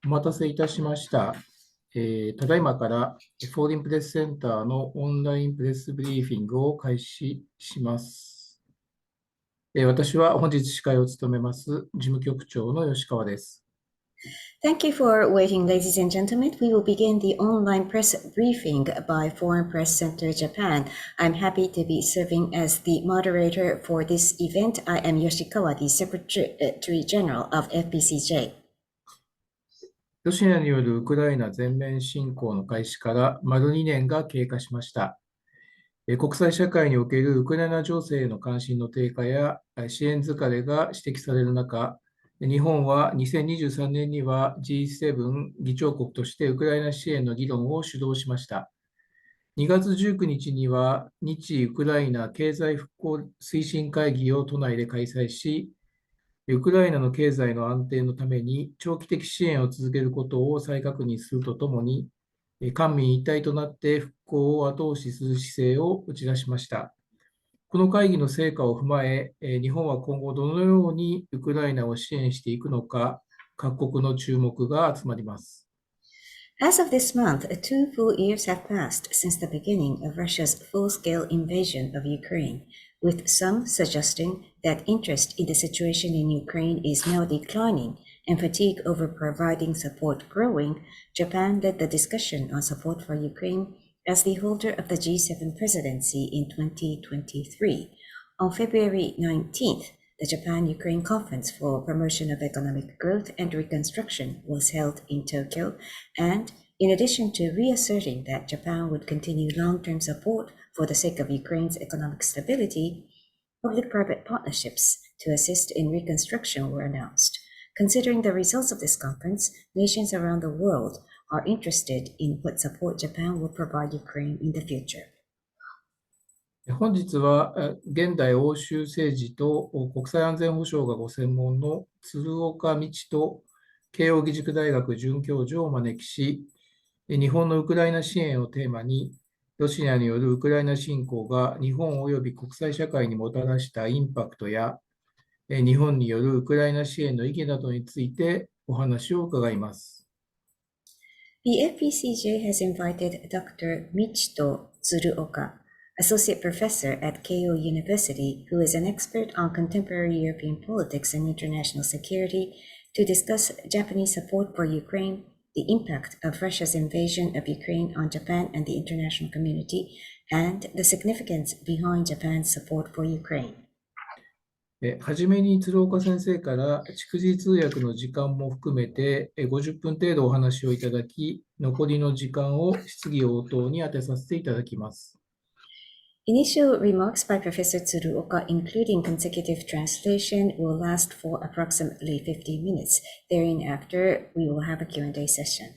お待たせいたしました。ただいまからフォーリンプレスセンターのオンラインプレスブリーフィングを開始します。私は本日司会を務めます事務局長の吉川です。Thank you for waiting, ladies and gentlemen. We will begin the online press briefing by Foreign Press Center Japan. I'm happy to be serving as the moderator for this event. I am Yoshikawa, the Secretary General of FPCJ. ロシアによるウクライナ全面侵攻の開始から丸2年が経過しました。国際社会におけるウクライナ情勢への関心の低下や支援疲れが指摘される中、日本は2023年には G7 議長国としてウクライナ支援の議論を主導しました。2月19日には日ウクライナ経済復興推進会議を都内で開催し、ウクライナの経済の安定のために長期的支援を続けることを再確認するとともに、官民一体となって復興を後押しする姿勢を打ち出しました。この会議の成果を踏まえ、日本は今後どのようにウクライナを支援していくのか、各国の注目が集まります。As of this month, 2 full years have passed since the beginning of Russia's full-scale invasion of Ukraine, with some suggesting that interest in the situation in Ukraine is now declining and fatigue over providing support growing. Japan led the discussion on support for Ukraine as the holder of the G7 presidency in 2023. On February 19th, the Japan-Ukraine Conference for Promotion of Economic Growth and Reconstruction was held in Tokyo, and in addition to reasserting that Japan would continue long-term support for the sake of Ukraine's economic stability, public-private partnerships to assist in reconstruction were announced. Considering the results of this conference, nations around the world are interested in what support Japan will provide Ukraine in the future. 本日は現代欧州政治と国際安全保障がご専門の鶴岡道人慶應義塾大学准教授をお招きし、日本のウクライナ支援をテーマに、ロシアによるウクライナ侵攻が日本及び国際社会にもたらしたインパクトや、日本によるウクライナ支援の意義などについてお話を伺います。The FPCJ has invited Dr. Michito Tsuruoka, Associate Professor at Keio University, who is an expert on contemporary European politics and international security, to discuss Japanese support for Ukraine, the impact of Russia's invasion of Ukraine on Japan and the international community, and the significance behind Japan's support for Ukraine. はじめに鶴岡先生から逐次通訳の時間も含めて50分程度お話をいただき、残りの時間を質疑応答に当てさせていただきます。Initial remarks by Professor Tsuruoka, including consecutive translation, will last for approximately 50 minutes. Thereafter, we will have a Q&A session.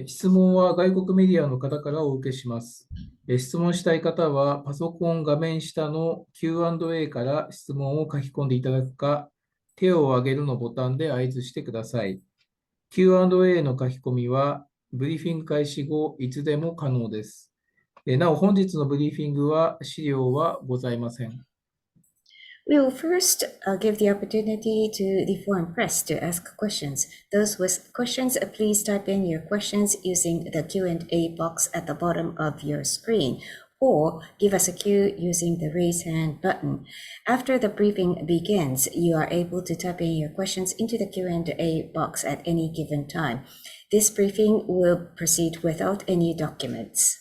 質問は外国メディアの方からお受けします。質問したい方は、パソコン画面下の Q&A から質問を書き込んでいただくか、手を挙げるのボタンで合図してください。Q&A の書き込みは、ブリーフィング開始後、いつでも可能です。なお、本日のブリーフィングは資料はございません。We will first give the opportunity to the foreign press to ask questions. Those with questions, please type in your questions using the Q&A box at the bottom of your screen, or give us a cue using the raise hand button. After the briefing begins, you are able to type in your questions into the Q&A box at any given time. This briefing will proceed without any documents.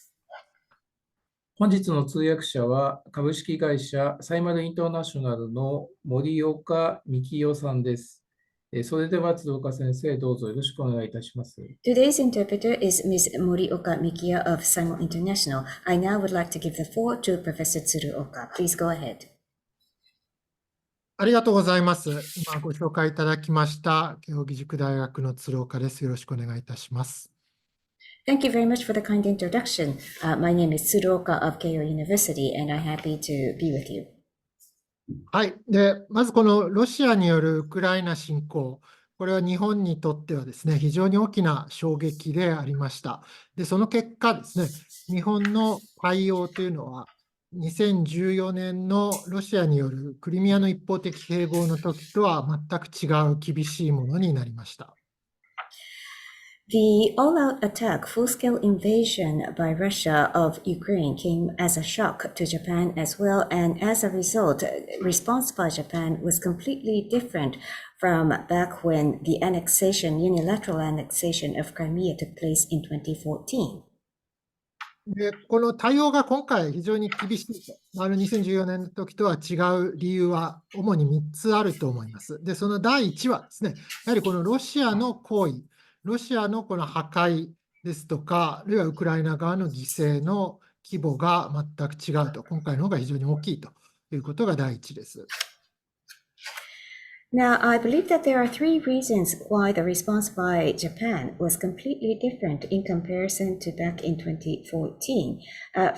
本日の通訳者は株式会社サイマルインターナショナルの森岡幹代さんです。それでは鶴岡先生、どうぞよろしくお願いいたします。Today's interpreter is Ms. Morioka Mikiya of Simon International. I now would like to give the floor to Professor Tsuruoka. Please go ahead. ありがとうございます。今ご紹介いただきました慶應義塾大学の鶴岡です。よろしくお願いいたします。Thank you very much for the kind introduction. My name is Tsuruoka of Keio University, and I'm happy to be with you. はい。で、まずこのロシアによるウクライナ侵攻、これは日本にとってはですね、非常に大きな衝撃でありました。で、その結果ですね、日本の対応というのは、2014年のロシアによるクリミアの一方的併合の時とは全く違う厳しいものになりました。The all-out attack, full-scale invasion by Russia of Ukraine came as a shock to Japan as well, and as a result, response by Japan was completely different from back when the unilateral annexation of Crimea took place in 2014. で、この対応が今回非常に厳しいと。2014年の時とは違う理由は主に3つあると思います。で、その第1はですね、やはりこのロシアの行為、ロシアのこの破壊ですとか、あるいはウクライナ側の犠牲の規模が全く違うと。今回の方が非常に大きいということが第1です。Now, I believe that there are three reasons why the response by Japan was completely different in comparison to back in 2014.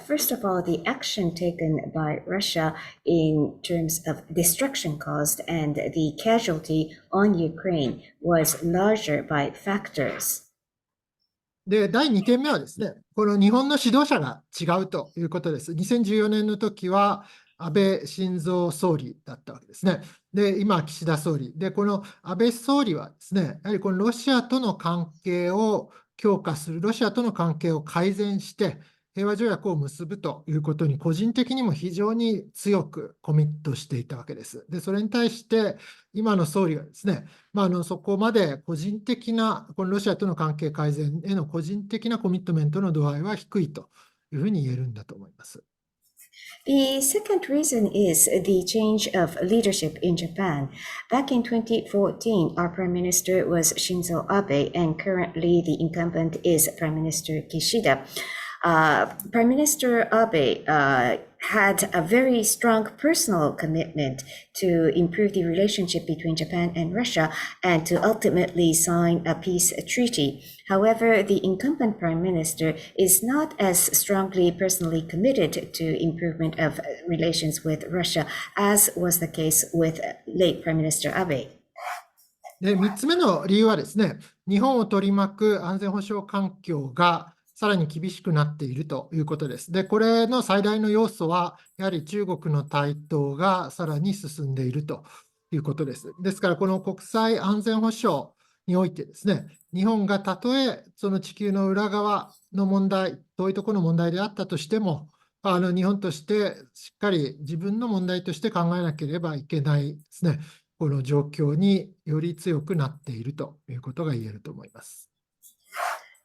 First of all, the action taken by Russia in terms of destruction caused and the casualty on Ukraine was larger by factors. で、第2点目はですね、この日本の指導者が違うということです。2014年の時は安倍晋三総理だったわけですね。で、今、岸田総理。で、この安倍総理はですね、やはりこのロシアとの関係を強化する、ロシアとの関係を改善して、平和条約を結ぶということに、個人的にも非常に強くコミットしていたわけです。で、それに対して、今の総理はですね、そこまで個人的な、このロシアとの関係改善への個人的なコミットメントの度合いは低いというふうに言えるんだと思います。The second reason is the change of leadership in Japan. Back in 2014, our Prime Minister was Shinzo Abe, and currently the incumbent is Prime Minister Kishida. Prime Minister Abe had a very strong personal commitment to improve the relationship between Japan and Russia and to ultimately sign a peace treaty. However, the incumbent prime minister is not as strongly personally committed to improvement of relations with Russia as was the case with late Prime Minister Abe. で、3つ目の理由はですね、日本を取り巻く安全保障環境がさらに厳しくなっているということです。で、これの最大の要素は、やはり中国の台頭がさらに進んでいるということです。ですから、この国際安全保障においてですね、日本がたとえその地球の裏側の問題、遠いところの問題であったとしても、日本としてしっかり自分の問題として考えなければいけないですね、この状況により強くなっているということが言えると思います。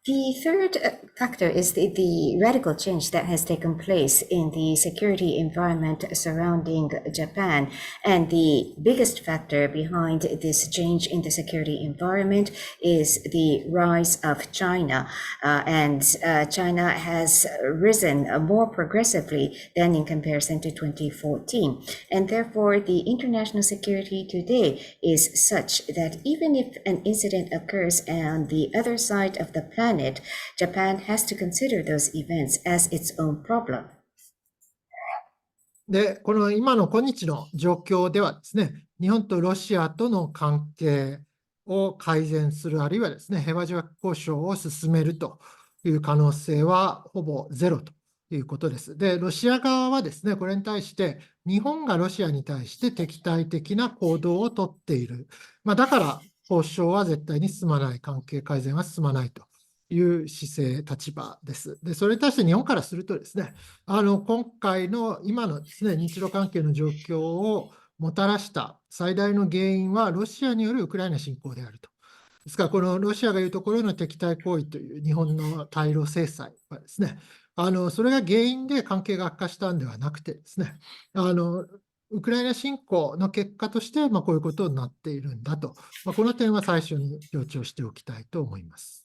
The third factor is the radical change that has taken place in the security environment surrounding Japan. And the biggest factor behind this change in the security environment is the rise of China. China has risen more progressively than in comparison to 2014. And therefore, the international security today is such that even if an incident occurs on the other side of the planet, Japan has to consider those events as its own problem. で、この今の今日の状況ではですね、日本とロシアとの関係を改善する、あるいはですね、平和条約交渉を進めるという可能性はほぼゼロということです。で、ロシア側はですね、これに対して、日本がロシアに対して敵対的な行動をとっている。だから交渉は絶対に進まない、関係改善は進まないという姿勢、立場です。で、それに対して日本からするとですね、今回の今のですね、日露関係の状況をもたらした最大の原因は、ロシアによるウクライナ侵攻であると。ですから、このロシアが言うところの敵対行為という日本の対ロ制裁はですね、それが原因で関係が悪化したんではなくてですね、ウクライナ侵攻の結果として、こういうことになっているんだと、この点は最初に強調しておきたいと思います。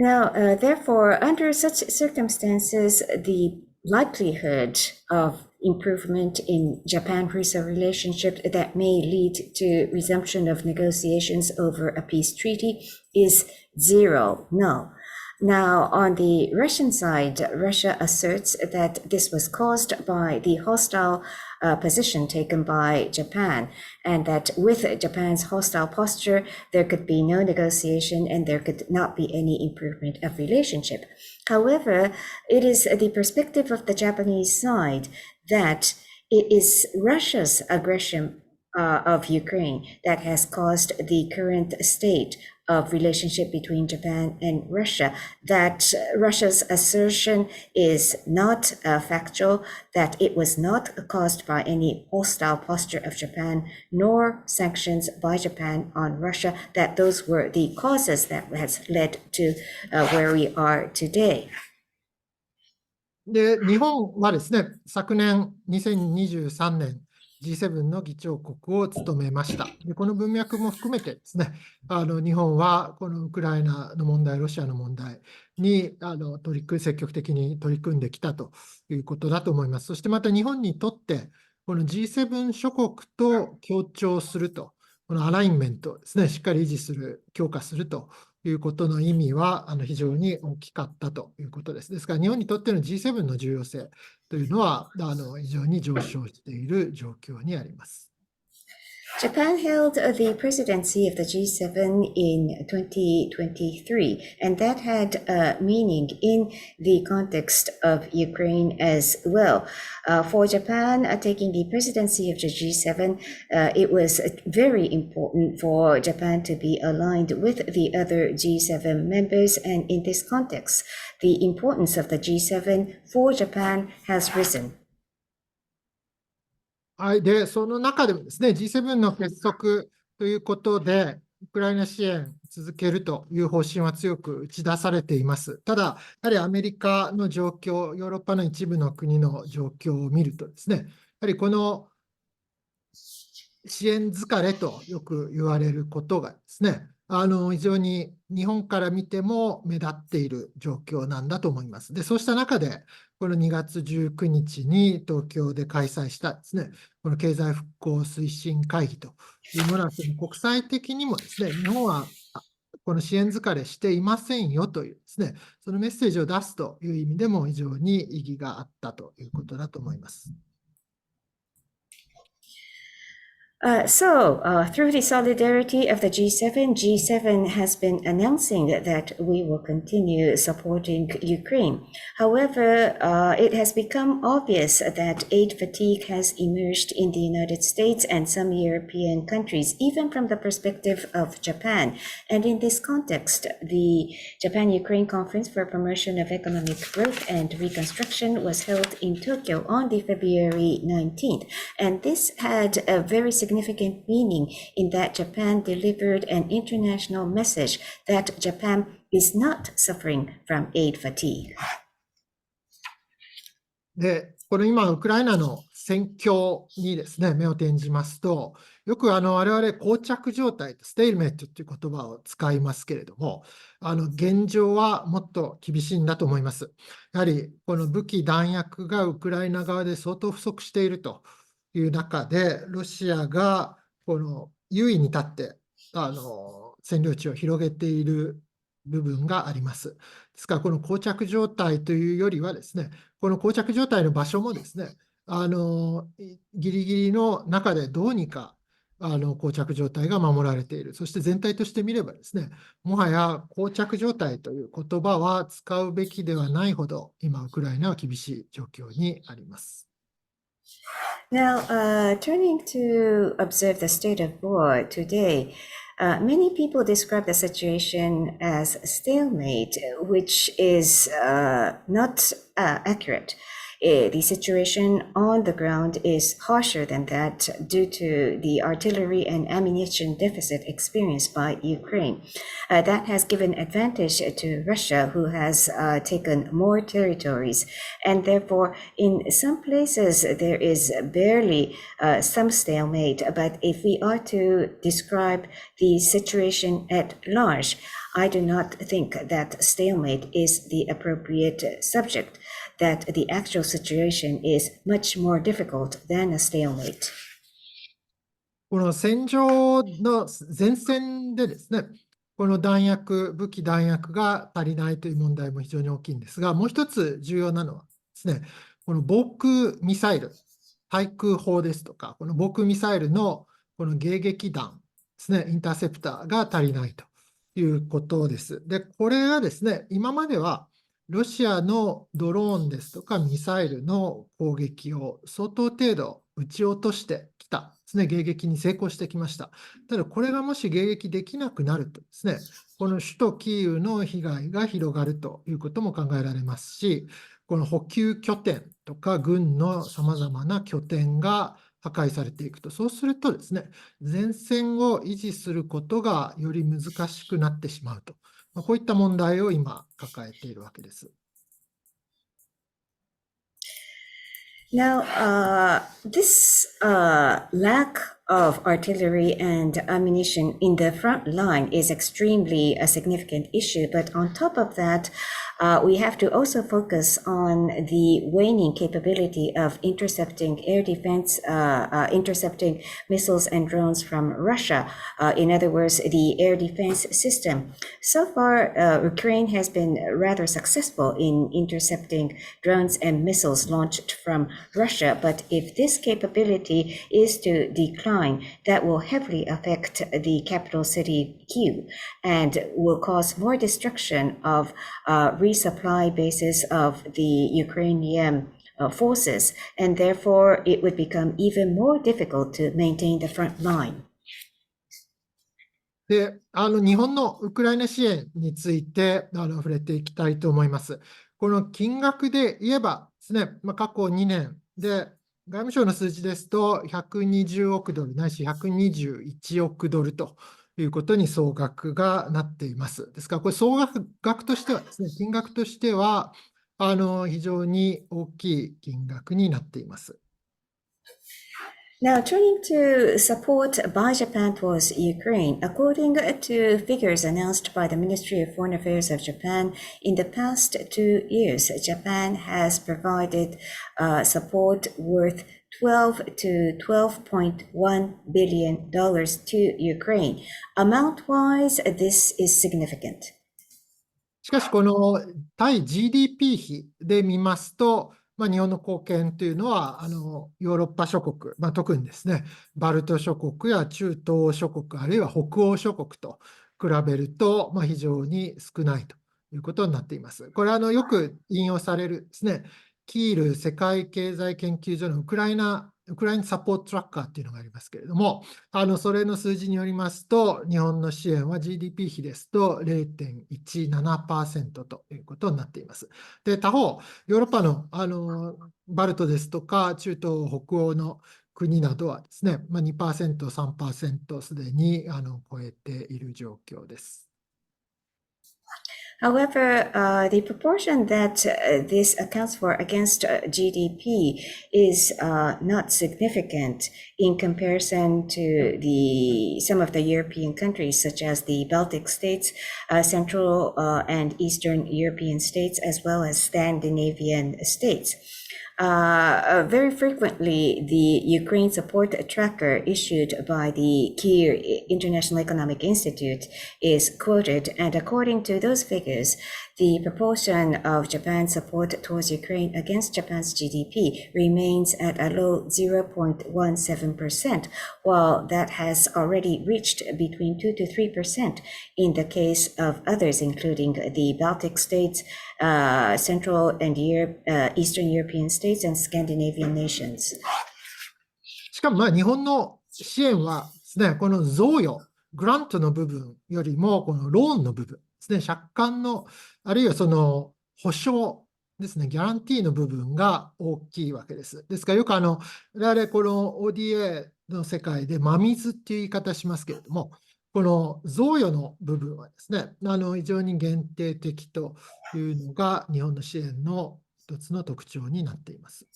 Now, therefore, under such circumstances, the likelihood of improvement in Japan-Russia relationship that may lead to resumption of negotiations over a peace treaty is zero, no. Now, on the Russian side, Russia asserts that this was caused by the hostile position taken by Japan, and that with Japan's hostile posture, there could be no negotiation and there could not be any improvement of relationship. However, it is the perspective of the Japanese side that it is Russia's aggression of Ukraine that has caused the current state of relationship between Japan and Russia, that Russia's assertion is not factual, that it was not caused by any hostile posture of Japan, nor sanctions by Japan on Russia, that those were the causes that has led to where we are today. で、日本はですね、昨年2023年 G7 の議長国を務めました。で、この文脈も含めてですね、日本はこのウクライナの問題、ロシアの問題に積極的に取り組んできたということだと思います。そしてまた日本にとって、この G7 諸国と協調すると、このアラインメントをですね、しっかり維持する、強化するということの意味は非常に大きかったということです。ですから日本にとっての G7 の重要性というのは非常に上昇している状況にあります。Japan held the presidency of the G7 in 2023, and that had meaning in the context of Ukraine as well. For Japan taking the presidency of the G7, it was very important for Japan to be aligned with the other G7 members, and in this context, the importance of the G7 for Japan has risen. はい。で、その中でもですね、G7 の結束ということで、ウクライナ支援続けるという方針は強く打ち出されています。ただ、やはりアメリカの状況、ヨーロッパの一部の国の状況を見るとですね、やはりこの支援疲れとよく言われることがですね、非常に日本から見ても目立っている状況なんだと思います。で、そうした中で、この2月19日に東京で開催したですね、この経済復興推進会議というものは、国際的にもですね、日本はこの支援疲れしていませんよというですね、そのメッセージを出すという意味でも非常に意義があったということだと思います。Through the solidarity of the G7, G7 has been announcing that we will continue supporting Ukraine. However, it has become obvious that aid fatigue has emerged in the United States and some European countries, even from the perspective of Japan. And in this context, the Japan-Ukraine Conference for Promotion of Economic Growth and Reconstruction was held in Tokyo on the February 19th. And this had a very significant meaning in that Japan delivered an international message that Japan is not suffering from aid fatigue. で、この今、ウクライナの戦況にですね、目を転じますと、よく我々、膠着状態、ステイルメットという言葉を使いますけれども、現状はもっと厳しいんだと思います。やはり、この武器、弾薬がウクライナ側で相当不足しているという中で、ロシアがこの優位に立って占領地を広げている部分があります。ですから、この膠着状態というよりはですね、この膠着状態の場所もですね、ギリギリの中でどうにか膠着状態が守られている。そして全体として見ればですね、もはや膠着状態という言葉は使うべきではないほど、今、ウクライナは厳しい状況にあります。Now, turning to observe the state of war today, many people describe the situation as stalemate, which is not accurate. The situation on the ground is harsher than that due to the artillery and ammunition deficit experienced by Ukraine. That has given advantage to Russia, who has taken more territories. And therefore, in some places, there is barely some stalemate. But if we are to describe the situation at large, I do not think that stalemate is the appropriate subject, that the actual situation is much more difficult than a stalemate. この戦場の前線でですね、この武器弾薬が足りないという問題も非常に大きいんですが、もう一つ重要なのはですね、この防空ミサイル、対空砲ですとか、この防空ミサイルのこの迎撃弾ですね、インターセプターが足りないということです。で、これがですね、今まではロシアのドローンですとかミサイルの攻撃を相当程度撃ち落としてきたですね、迎撃に成功してきました。ただ、これがもし迎撃できなくなるとですね、この首都キーウの被害が広がるということも考えられますし、この補給拠点とか軍のさまざまな拠点が破壊されていくと、そうするとですね、前線を維持することがより難しくなってしまうと、こういった問題を今抱えているわけです。Now, this lack of artillery and ammunition in the front line is extremely a significant issue. But on top of that, we have to also focus on the waning capability of intercepting air defense, intercepting missiles and drones from Russia. In other words, the air defense system. So far, Ukraine has been rather successful in intercepting drones and missiles launched from Russia. But if this capability is to decline, that will heavily affect the capital city, Kyiv, and will cause more destruction of resupply bases of the Ukrainian forces, and therefore it would become even more difficult to maintain the front line. で、日本のウクライナ支援について触れていきたいと思います。この金額で言えばですね、過去2年で外務省の数字ですと120億ドルないし121億ドルということに総額がなっています。ですから、これ総額としてはですね、金額としては非常に大きい金額になっています。Now, turning to support by Japan towards Ukraine, according to figures announced by the Ministry of Foreign Affairs of Japan, in the past 2 years, Japan has provided support worth $12 to $12.1 billion to Ukraine. Amount-wise, this is significant. しかし、この対 GDP 比で見ますと、日本の貢献というのはヨーロッパ諸国、特にですね、バルト諸国や中東諸国、あるいは北欧諸国と比べると、非常に少ないということになっています。これはよく引用されるですね、キール世界経済研究所のウクライナサポートトラッカーっていうのがありますけれども、それの数字によりますと、日本の支援は GDP 比ですと 0.17% ということになっています。で、他方、ヨーロッパの、バルトですとか、中東、北欧の国などはですね、2%、3% すでに超えている状況です。However, the proportion that this accounts for against GDP is not significant in comparison to some of the European countries, such as the Baltic states, Central and Eastern European states, as well as Scandinavian states. Very frequently, the Ukraine support tracker issued by the Keio International Economic Institute is quoted, and according to those figures, the proportion of Japan's support towards Ukraine against Japan's GDP remains at a low 0.17%, while that has already reached between 2 to 3% in the case of others, including the Baltic states, Central and Eastern European states, and Scandinavian nations. しかも日本の支援はですね、この贈与、グラントの部分よりも、このローンの部分ですね、借款の、あるいはその保証ですね、ギャランティーの部分が大きいわけです。ですからよく我々この ODA の世界で真水っていう言い方しますけれども、この贈与の部分はですね、非常に限定的というのが日本の支援の一つの特徴になっています。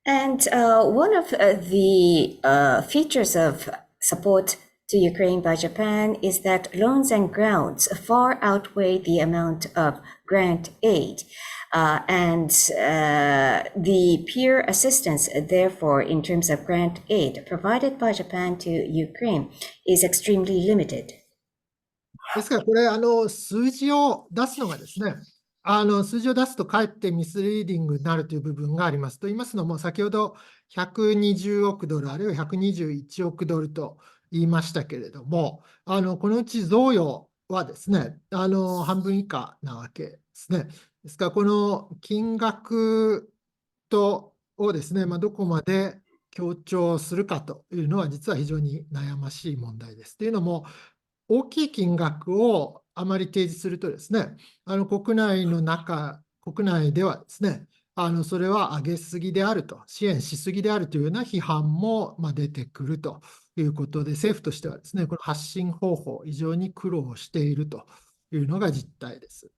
And one of the features of support to Ukraine by Japan is that loans and grants far outweigh the amount of grant aid. And the peer assistance, therefore, in terms of grant aid provided by Japan to Ukraine is extremely limited. ですから、これ、数字を出すのがですね、数字を出すとかえってミスリーディングになるという部分があります。と言いますのも、先ほど120億ドル、あるいは121億ドルと言いましたけれども、このうち贈与はですね、半分以下なわけですね。ですから、この金額とをですね、どこまで強調するかというのは実は非常に悩ましい問題です。というのも、大きい金額をあまり提示するとですね、国内ではですね、それは上げすぎであると、支援しすぎであるというような批判も出てくるということで、政府としてはですね、この発信方法、非常に苦労しているというのが実態です。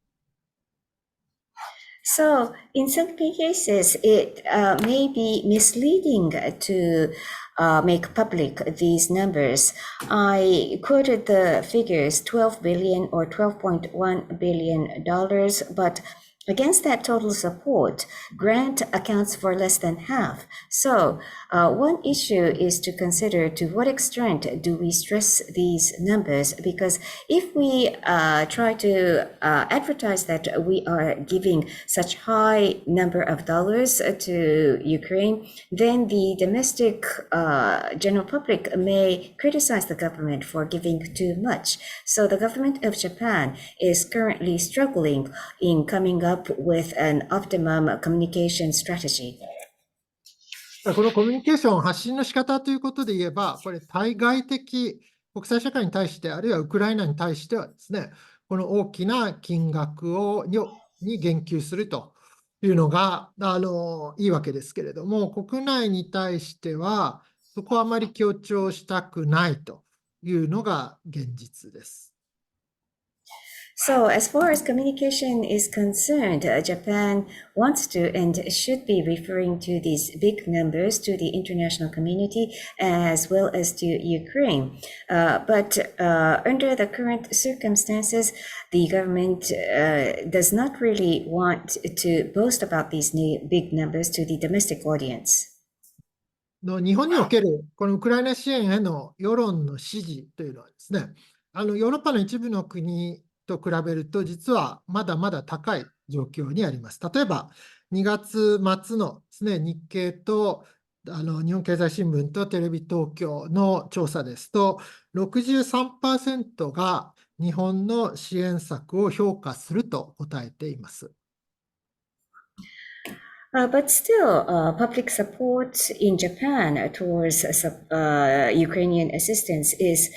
So, in some cases, it may be misleading to make public these numbers. I quoted the figures 12 billion or $12.1 billion, but against that total support, grant accounts for less than half. So, one issue is to consider to what extent do we stress these numbers, because if we try to advertise that we are giving such high number of dollars to Ukraine, then the domestic general public may criticize the government for giving too much. So the government of Japan is currently struggling in coming up with an optimum communication strategy. このコミュニケーション、発信の仕方ということで言えば、これ、対外的、国際社会に対して、あるいはウクライナに対してはですね、この大きな金額に言及するというのがいいわけですけれども、国内に対しては、そこはあまり強調したくないというのが現実です。So, as far as communication is concerned, Japan wants to and should be referring to these big numbers to the international community as well as to Ukraine. But under the current circumstances, the government does not really want to boast about these big numbers to the domestic audience. 日本におけるこのウクライナ支援への世論の支持というのはですね、ヨーロッパの一部の国と比べると、実はまだまだ高い状況にあります。例えば、2月末のですね、日経と日本経済新聞とテレビ東京の調査ですと、63% が日本の支援策を評価すると答えています。But still, public support in Japan towards Ukrainian assistance is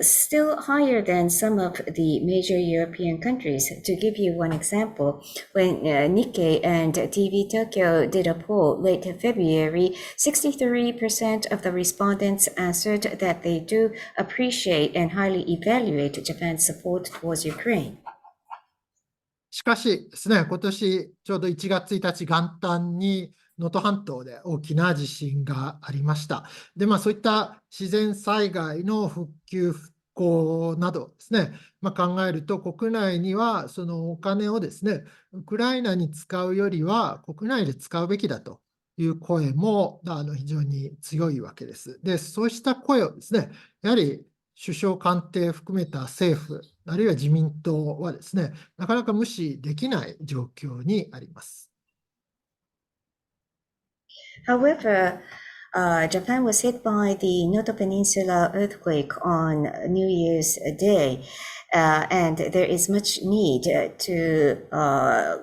still higher than some of the major European countries. To give you one example, when Nikkei and TV Tokyo did a poll late February, 63% of the respondents answered that they do appreciate and highly evaluate Japan's support towards Ukraine. しかしですね、今年ちょうど1月1日元旦に能登半島で大きな地震がありました。で、そういった自然災害の復旧復興などですね、考えると国内にはそのお金をですね、ウクライナに使うよりは国内で使うべきだという声も非常に強いわけです。で、そうした声をですね、やはり首相官邸含めた政府、あるいは自民党はですね、なかなか無視できない状況にあります。However, Japan was hit by the Noto Peninsula earthquake on New Year's Day, and there is much need to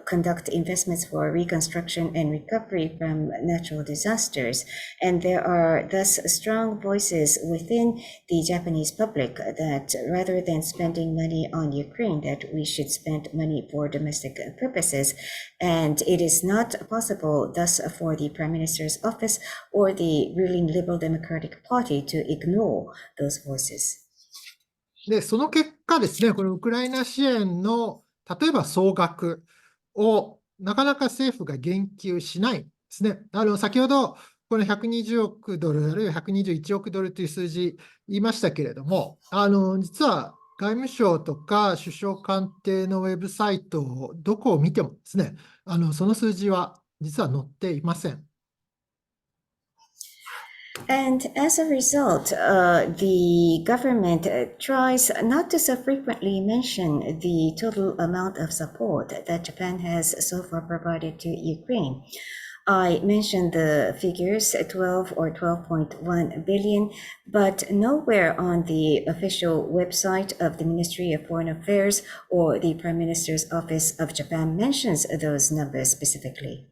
conduct investments for reconstruction and recovery from natural disasters. And there are thus strong voices within the Japanese public that rather than spending money on Ukraine, that we should spend money for domestic purposes. And it is not possible thus for the Prime Minister's office or the ruling Liberal Democratic Party to ignore those voices. で、その結果ですね、このウクライナ支援の例えば総額をなかなか政府が言及しないんですね。先ほどこの120億ドルあるいは121億ドルという数字言いましたけれども、実は外務省とか首相官邸のウェブサイトをどこを見てもですね、その数字は実は載っていません。And as a result, the government tries not to so frequently mention the total amount of support that Japan has so far provided to Ukraine. I mentioned the figures 12 or 12.1 billion, but nowhere on the official website of the Ministry of Foreign Affairs or the Prime Minister's Office of Japan mentions those numbers specifically.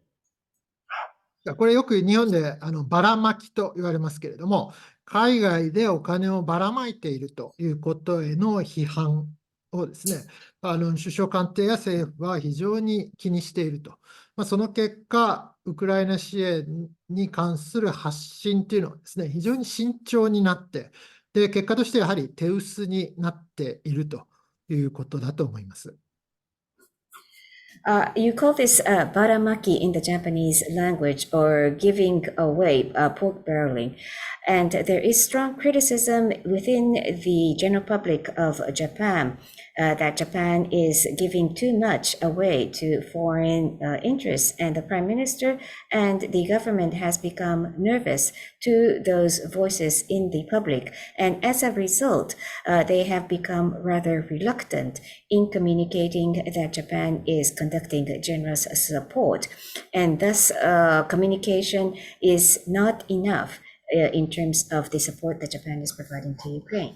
これよく日本でばらまきと言われますけれども、海外でお金をばらまいているということへの批判をですね、首相官邸や政府は非常に気にしていると。その結果、ウクライナ支援に関する発信というのはですね、非常に慎重になって、で、結果としてやはり手薄になっているということだと思います。You call this baramaki in the Japanese language, or giving away, pork barreling. And there is strong criticism within the general public of Japan that Japan is giving too much away to foreign interests. And the Prime Minister and the government has become nervous to those voices in the public. And as a result, they have become rather reluctant in communicating that Japan is conducting generous support. And thus, communication is not enough in terms of the support that Japan is providing to Ukraine.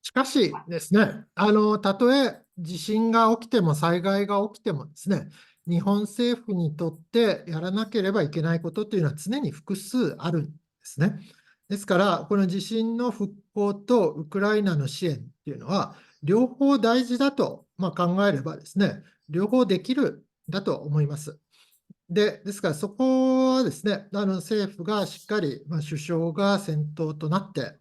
しかしですね、たとえ地震が起きても災害が起きてもですね、日本政府にとってやらなければいけないことというのは常に複数あるんですね。ですから、この地震の復興とウクライナの支援というのは、両方大事だと考えればですね、両方できるんだと思います。ですから、そこはですね、政府がしっかり、首相が先頭となって、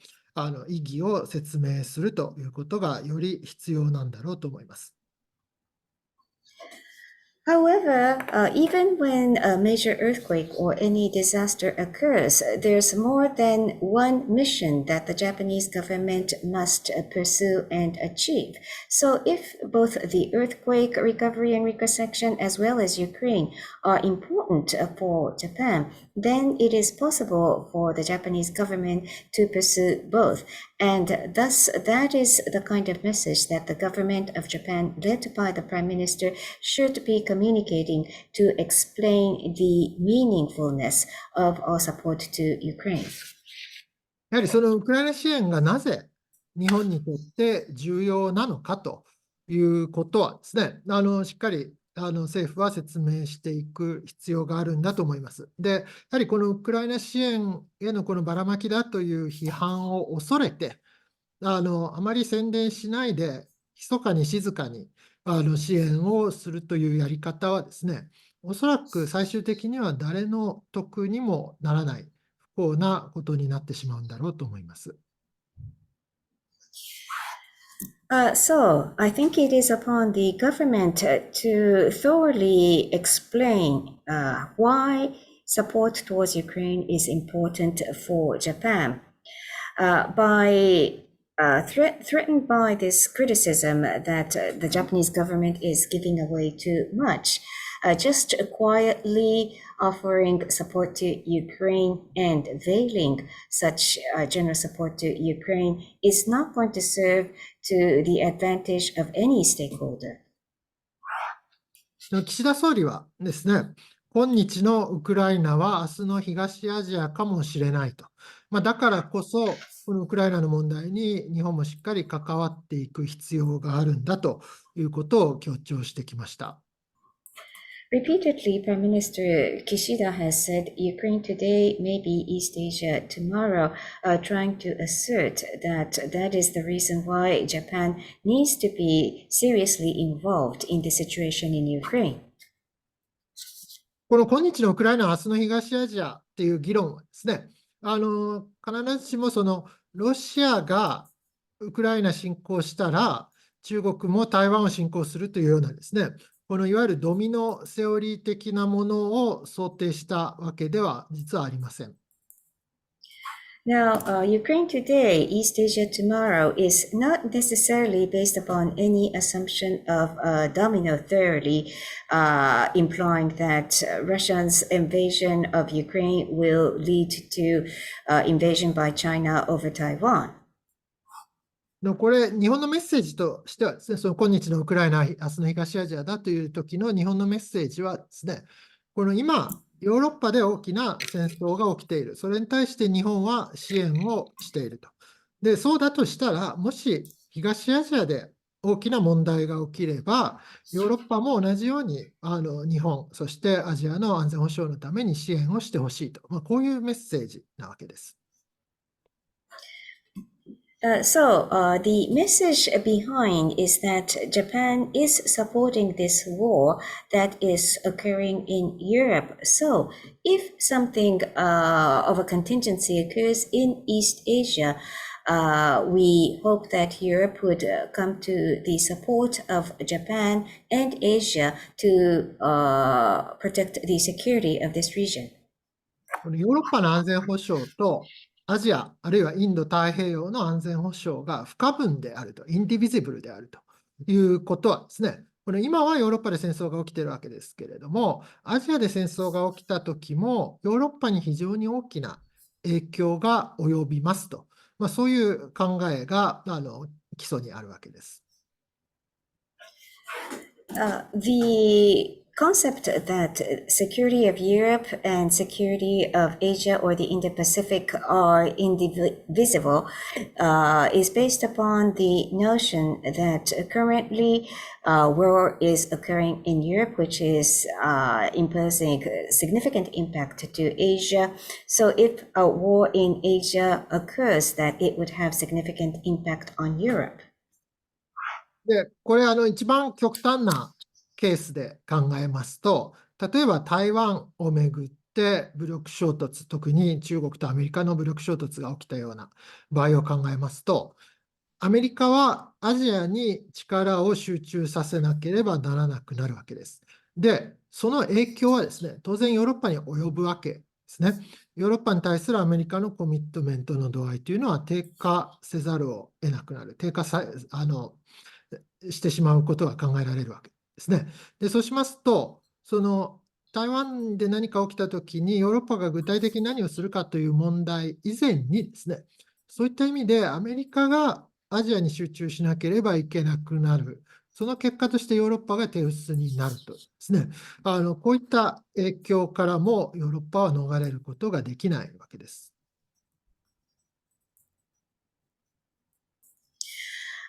意義を説明するということがより必要なんだろうと思います。However, even when a major earthquake or any disaster occurs, there's more than one mission that the Japanese government must pursue and achieve. So if both the earthquake recovery and reconstruction as well as Ukraine are important for Japan, then it is possible for the Japanese government to pursue both. And thus, that is the kind of message that the government of Japan, led by the Prime Minister, should be communicating to explain the meaningfulness of our support to Ukraine. やはりそのウクライナ支援がなぜ日本にとって重要なのかということはですね、しっかり政府は説明していく必要があるんだと思います。で、やはりこのウクライナ支援へのこのばらまきだという批判を恐れて、あまり宣伝しないで、密かに静かに支援をするというやり方はですね、おそらく最終的には誰の得にもならない、不幸なことになってしまうんだろうと思います。So I think it is upon the government to thoroughly explain why support towards Ukraine is important for Japan. Threatened by this criticism that the Japanese government is giving away too much, just quietly offering support to Ukraine and veiling such generous support to Ukraine is not going to serve to the advantage of any stakeholder. 岸田総理はですね、今日のウクライナは明日の東アジアかもしれないと。だからこそ、このウクライナの問題に日本もしっかり関わっていく必要があるんだということを強調してきました。Repeatedly, Prime Minister Kishida has said Ukraine today may be East Asia tomorrow, trying to assert that that is the reason why Japan needs to be seriously involved in the situation in Ukraine. この今日のウクライナは明日の東アジアっていう議論はですね、必ずしもそのロシアがウクライナ侵攻したら中国も台湾を侵攻するというようなですね、このいわゆるドミノセオリー的なものを想定したわけでは実はありません。Now, Ukraine today, East Asia tomorrow is not necessarily based upon any assumption of domino theory, implying that Russia's invasion of Ukraine will lead to invasion by China over Taiwan. これ、日本のメッセージとしてはですね、その今日のウクライナ、明日の東アジアだという時の日本のメッセージはですね、この今、ヨーロッパで大きな戦争が起きている。それに対して日本は支援をしていると。で、そうだとしたら、もし東アジアで大きな問題が起きれば、ヨーロッパも同じように日本、そしてアジアの安全保障のために支援をしてほしいと、こういうメッセージなわけです。The message behind is that Japan is supporting this war that is occurring in Europe. So, if something of a contingency occurs in East Asia, we hope that Europe would come to the support of Japan and Asia to protect the security of this region. このヨーロッパの安全保障とアジア、あるいはインド太平洋の安全保障が不可分であると、インディビジブルであるということはですね、これ今はヨーロッパで戦争が起きているわけですけれども、アジアで戦争が起きた時も、ヨーロッパに非常に大きな影響が及びますと、そういう考えが基礎にあるわけです。The concept that security of Europe and security of Asia or the Indo-Pacific are indivisible is based upon the notion that currently war is occurring in Europe, which is imposing significant impact to Asia. So if a war in Asia occurs, that it would have significant impact on Europe. で、これ一番極端なケースで考えますと、例えば台湾をめぐって武力衝突、特に中国とアメリカの武力衝突が起きたような場合を考えますと、アメリカはアジアに力を集中させなければならなくなるわけです。で、その影響はですね、当然ヨーロッパに及ぶわけですね。ヨーロッパに対するアメリカのコミットメントの度合いというのは低下せざるを得なくなる。低下してしまうことが考えられるわけですね。で、そうしますと、台湾で何か起きたときに、ヨーロッパが具体的に何をするかという問題以前にですね、そういった意味でアメリカがアジアに集中しなければいけなくなる。その結果としてヨーロッパが手薄になるとですね、こういった影響からもヨーロッパは逃れることができないわけです。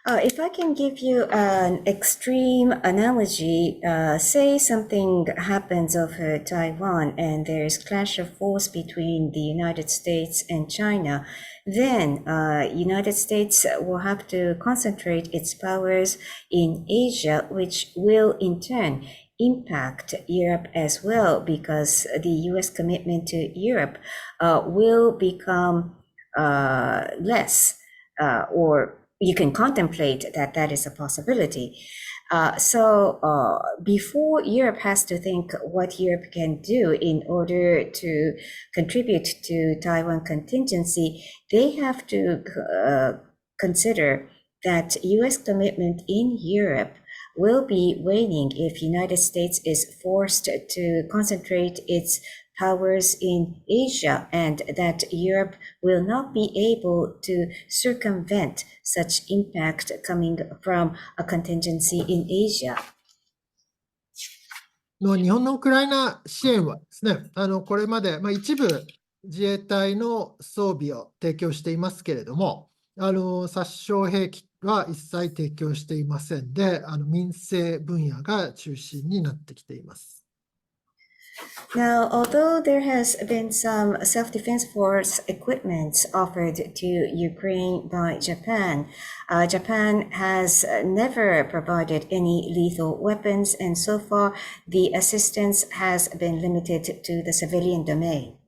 If I can give you an extreme analogy, say something happens over Taiwan and there's clash of force between the United States and China, then United States will have to concentrate its powers in Asia, which will in turn impact Europe as well, because the US commitment to Europe will become less or you can contemplate that that is a possibility. Before Europe has to think what Europe can do in order to contribute to Taiwan contingency, they have to consider that US commitment in Europe will be waning if United States is forced to concentrate its powers in Asia, and that Europe will not be able to circumvent such impact coming from a contingency in Asia. 日本のウクライナ支援はですね、これまで、一部自衛隊の装備を提供していますけれども、殺傷兵器は一切提供していませんで、民生分野が中心になってきています。Now, although there has been some self-defense force equipment offered to Ukraine by Japan, Japan has never provided any lethal weapons, and so far the assistance has been limited to the civilian domain.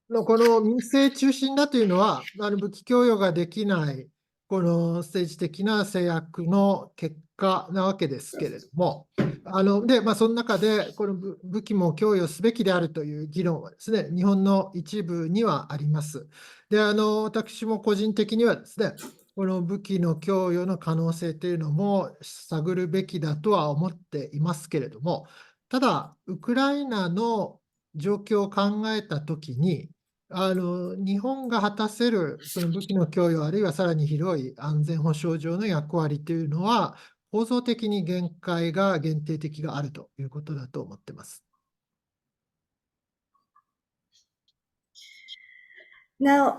この民生中心だというのは、武器供与ができない、この政治的な制約の結果なわけですけれども、その中で、この武器も供与すべきであるという議論はですね、日本の一部にはあります。で、私も個人的にはですね、この武器の供与の可能性というのも探るべきだとは思っていますけれども、ただ、ウクライナの状況を考えたときに、日本が果たせるその武器の供与、あるいはさらに広い安全保障上の役割というのは、構造的に限定的があるということだと思っています。Now,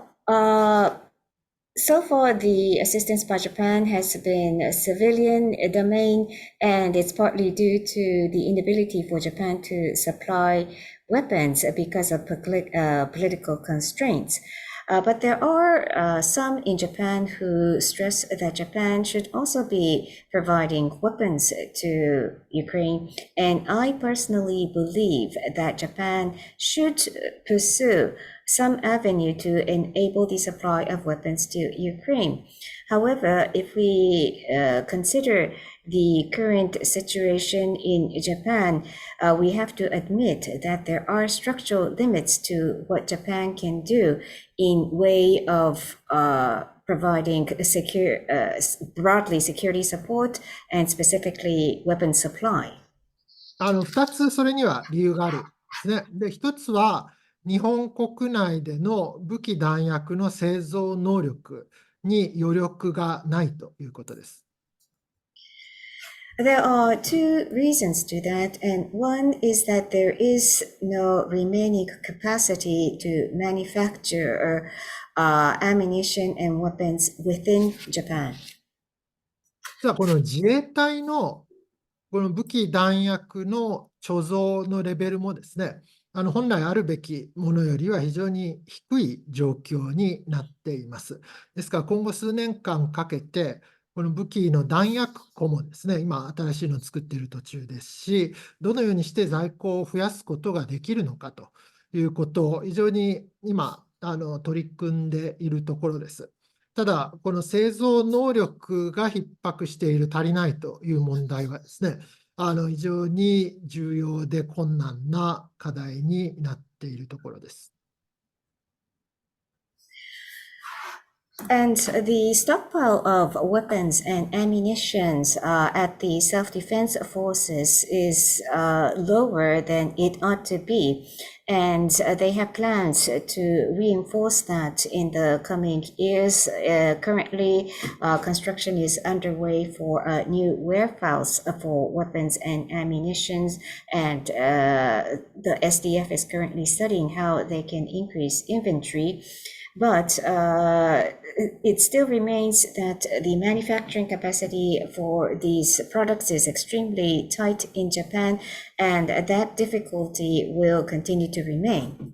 So far, the assistance by Japan has been a civilian domain, and it's partly due to the inability for Japan to supply weapons because of political constraints. But there are some in Japan who stress that Japan should also be providing weapons to Ukraine. And I personally believe that Japan should pursue some avenue to enable the supply of weapons to Ukraine. However, if we consider the current situation in Japan, we have to admit that there are structural limits to what Japan can do in way of providing broadly security support and specifically weapon supply. 2つそれには理由があるんですね。で、1つは日本国内での武器弾薬の製造能力に余力がないということです。There are two reasons to that, and one is that there is no remaining capacity to manufacture ammunition and weapons within Japan. 実はこの自衛隊のこの武器弾薬の貯蔵のレベルもですね、本来あるべきものよりは非常に低い状況になっています。ですから今後数年間かけて、この武器の弾薬庫もですね、今新しいのを作っている途中ですし、どのようにして在庫を増やすことができるのかということを非常に今取り組んでいるところです。ただ、この製造能力が逼迫している、足りないという問題はですね、非常に重要で困難な課題になっているところです。And the stockpile of weapons and ammunitions at the self-defense forces is lower than it ought to be. And they have plans to reinforce that in the coming years. Currently, construction is underway for a new warehouse for weapons and ammunitions. And the SDF is currently studying how they can increase inventory. But it still remains that the manufacturing capacity for these products is extremely tight in Japan, and that difficulty will continue to remain.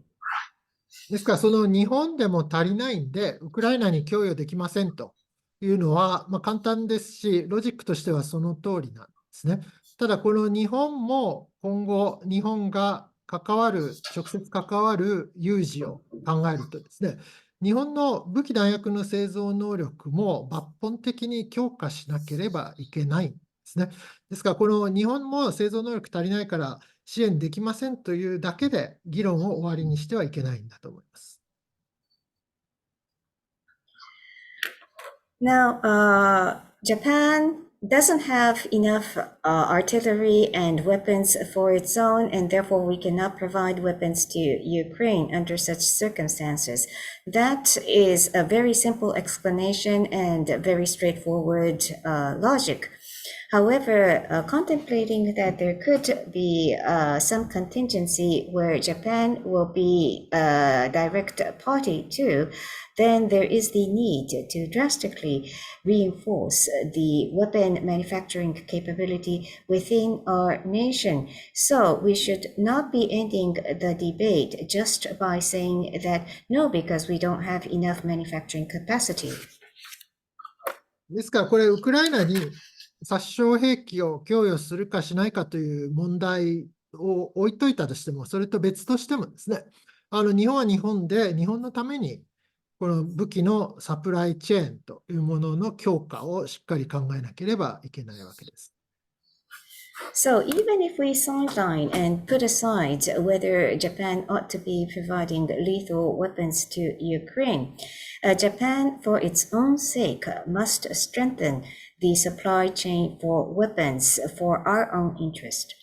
ですから、その日本でも足りないんで、ウクライナに供与できませんというのは、簡単ですし、ロジックとしてはその通りなんですね。ただ、この日本も今後、日本が直接関わる有事を考えるとですね、日本の武器弾薬の製造能力も抜本的に強化しなければいけないんですね。ですから、この日本も製造能力足りないから支援できませんというだけで議論を終わりにしてはいけないんだと思います。Now, Japan doesn't have enough artillery and weapons for its own, and therefore we cannot provide weapons to Ukraine under such circumstances. That is a very simple explanation and very straightforward logic. However, contemplating that there could be some contingency where Japan will be a direct party to, then there is the need to drastically reinforce the weapon manufacturing capability within our nation. So we should not be ending the debate just by saying that no, because we don't have enough manufacturing capacity. ですから、これ、ウクライナに殺傷兵器を供与するかしないかという問題を置いといたとしても、それと別としてもですね、日本は日本で、日本のために、この武器のサプライチェーンというものの強化をしっかり考えなければいけないわけです。So even if we sideline and put aside whether Japan ought to be providing lethal weapons to Ukraine, Japan, for its own sake, must strengthen the supply chain for weapons for our own interest.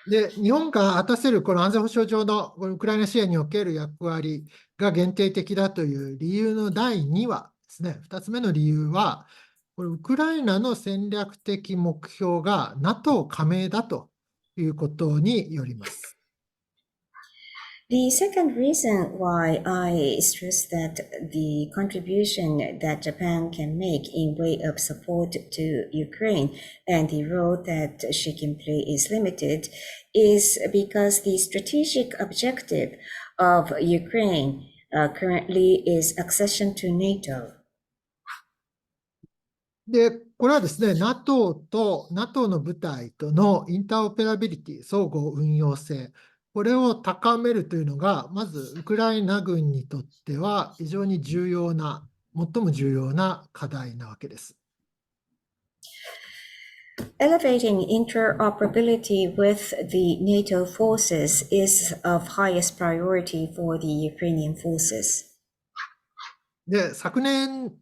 で、日本が果たせるこの安全保障上のこのウクライナ支援における役割が限定的だという理由の第2はですね、2つ目の理由は、これウクライナの戦略的目標が NATO 加盟だということによります。The second reason why I stress that the contribution that Japan can make in way of support to Ukraine and the role that she can play is limited is because the strategic objective of Ukraine currently is accession to NATO. で、これはですね、NATO と NATO の部隊とのインターオペラビリティ、相互運用性、これを高めるというのが、まずウクライナ軍にとっては非常に重要な、最も重要な課題なわけです。Elevating interoperability with the NATO forces is of highest priority for the Ukrainian forces. で、昨年、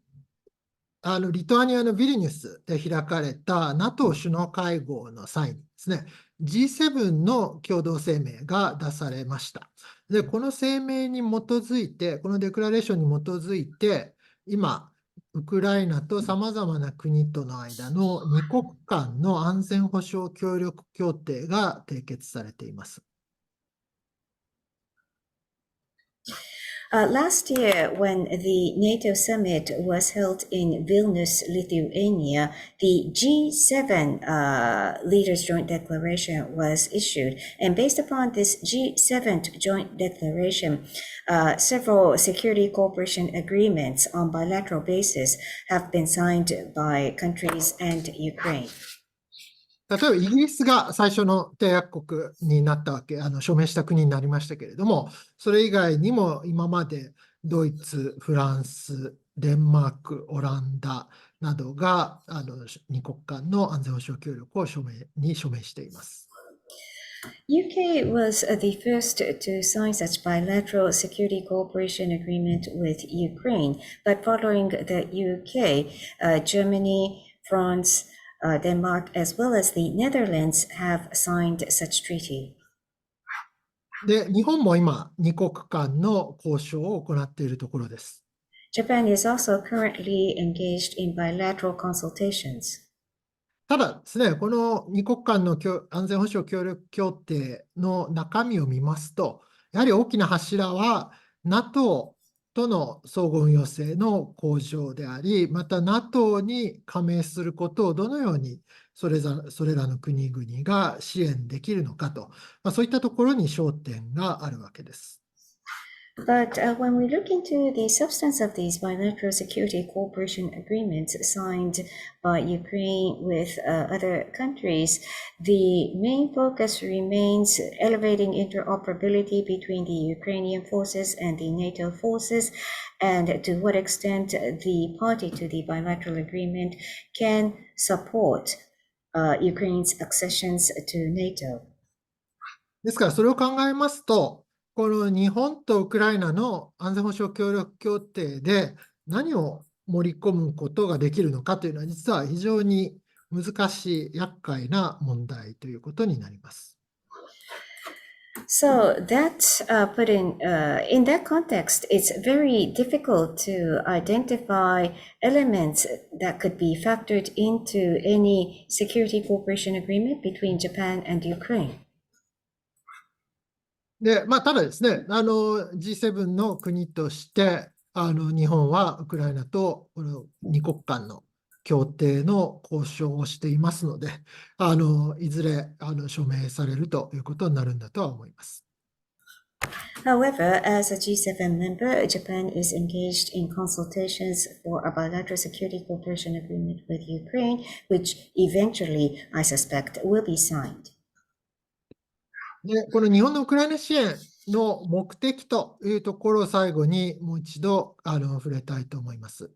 リトアニアのビリニュスで開かれた NATO 首脳会合の際にですね、G7 の共同声明が出されました。で、この声明に基づいて、このデクラレーションに基づいて、今、ウクライナとさまざまな国との間の2国間の安全保障協力協定が締結されています。Last year, when the NATO summit was held in Vilnius, Lithuania, the G7 leaders' joint declaration was issued. And based upon this G7 joint declaration, several security cooperation agreements on bilateral basis have been signed by countries and Ukraine. 例えばイギリスが最初の締約国になったわけ、署名した国になりましたけれども、それ以外にも今までドイツ、フランス、デンマーク、オランダなどが2国間の安全保障協力を署名しています。UK was the first to sign such bilateral security cooperation agreement with Ukraine, but following the UK, Germany, France, Denmark, as well as the Netherlands have signed such treaty. で、日本も今、2国間の交渉を行っているところです。Japan is also currently engaged in bilateral consultations. ただですね、この2国間の安全保障協力協定の中身を見ますと、やはり大きな柱は NATO との相互運用性の向上であり、また NATO に加盟することをどのようにそれらの国々が支援できるのかと、そういったところに焦点があるわけです。But when we look into the substance of these bilateral security cooperation agreements signed by Ukraine with other countries, the main focus remains elevating interoperability between the Ukrainian forces and the NATO forces, and to what extent the party to the bilateral agreement can support Ukraine's accessions to NATO. ですからそれを考えますと、この日本とウクライナの安全保障協力協定で何を盛り込むことができるのかというのは実は非常に難しい厄介な問題ということになります。So that put in that context, it's very difficult to identify elements that could be factored into any security cooperation agreement between Japan and Ukraine. で、ただですね、G7 の国として、日本はウクライナとこの2国間の協定の交渉をしていますので、いずれ署名されるということになるんだとは思います。However, as a G7 member, Japan is engaged in consultations for a bilateral security cooperation agreement with Ukraine, which eventually, I suspect, will be signed. で、この日本のウクライナ支援の目的というところを最後にもう一度触れたいと思います。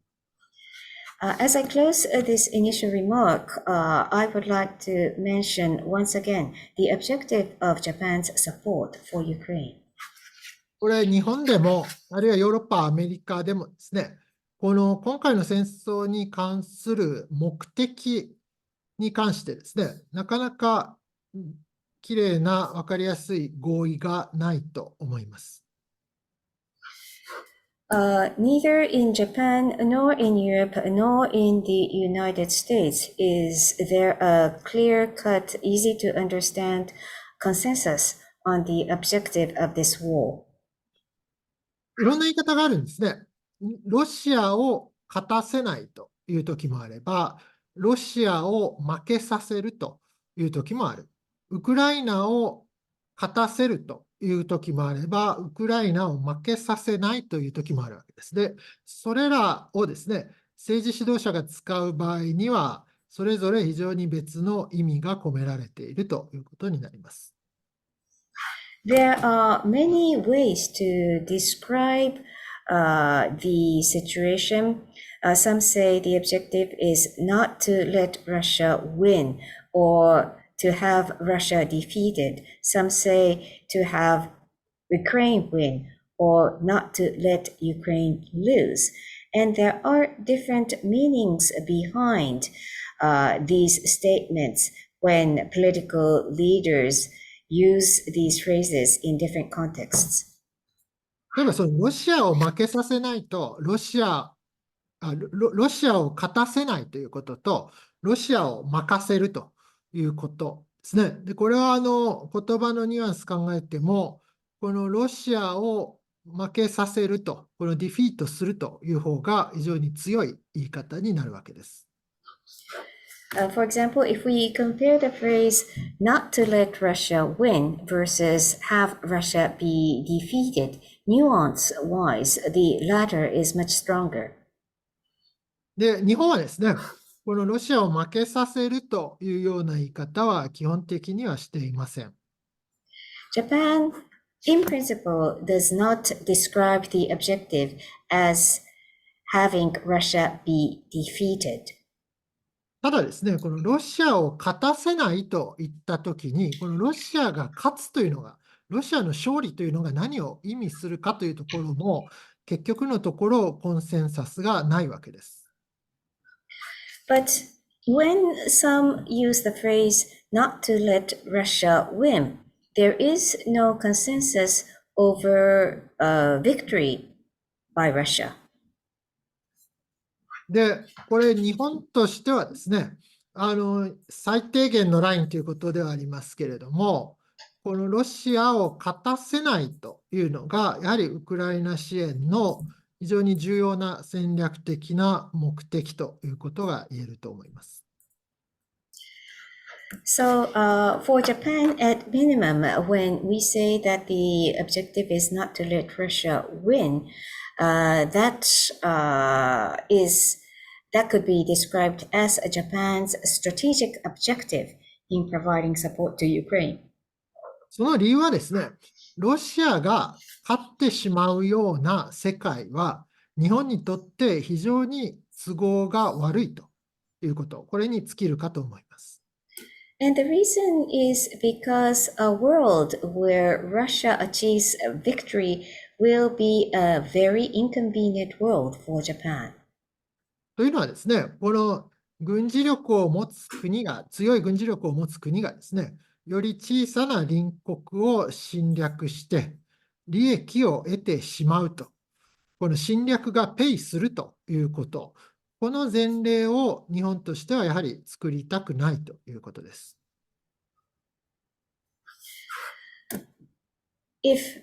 As I close this initial remark, I would like to mention once again the objective of Japan's support for Ukraine. これ、日本でも、あるいはヨーロッパ、アメリカでもですね、今回の戦争に関する目的に関してですね、なかなかきれいな分かりやすい合意がないと思います。Neither in Japan, nor in Europe, nor in the United States is there a clear-cut, easy-to-understand consensus on the objective of this war. いろんな言い方があるんですね。ロシアを勝たせないという時もあれば、ロシアを負けさせるという時もある。ウクライナを勝たせるという時もあれば、ウクライナを負けさせないという時もあるわけです。で、それらをですね、政治指導者が使う場合には、それぞれ非常に別の意味が込められているということになります。There are many ways to describe the situation. Some say the objective is not to let Russia win or to have Russia defeated. Some say to have Ukraine win or not to let Ukraine lose. And there are different meanings behind these statements when political leaders use these phrases in different contexts. 例えばそのロシアを負けさせないと、ロシアを勝たせないということと、ロシアを任せるということですね。で、これは言葉のニュアンス考えても、このロシアを負けさせると、このディフィートするという方が非常に強い言い方になるわけです。For example, if we compare the phrase not to let Russia win versus have Russia be defeated, nuance-wise, the latter is much stronger. で、日本はですね、このロシアを負けさせるというような言い方は基本的にはしていません。Japan, in principle, does not describe the objective as having Russia be defeated. ただですね、このロシアを勝たせないといったときに、このロシアが勝つというのが、ロシアの勝利というのが何を意味するかというところも、結局のところ、コンセンサスがないわけです。But when some use the phrase not to let Russia win, there is no consensus over victory by Russia. で、これ、日本としてはですね、最低限のラインということではありますけれども、このロシアを勝たせないというのが、やはりウクライナ支援の非常に重要な戦略的な目的ということが言えると思います。So, for Japan, at minimum, when we say that the objective is not to let Russia win, that could be described as Japan's strategic objective in providing support to Ukraine. その理由はですね、ロシアが勝ってしまうような世界は、日本にとって非常に都合が悪いということ、これに尽きるかと思います。And the reason is because a world where Russia achieves victory will be a very inconvenient world for Japan. というのはですね、この軍事力を持つ国が、強い軍事力を持つ国がですね、より小さな隣国を侵略して、利益を得てしまうと。この侵略がペイするということ。この前例を日本としてはやはり作りたくないということです。If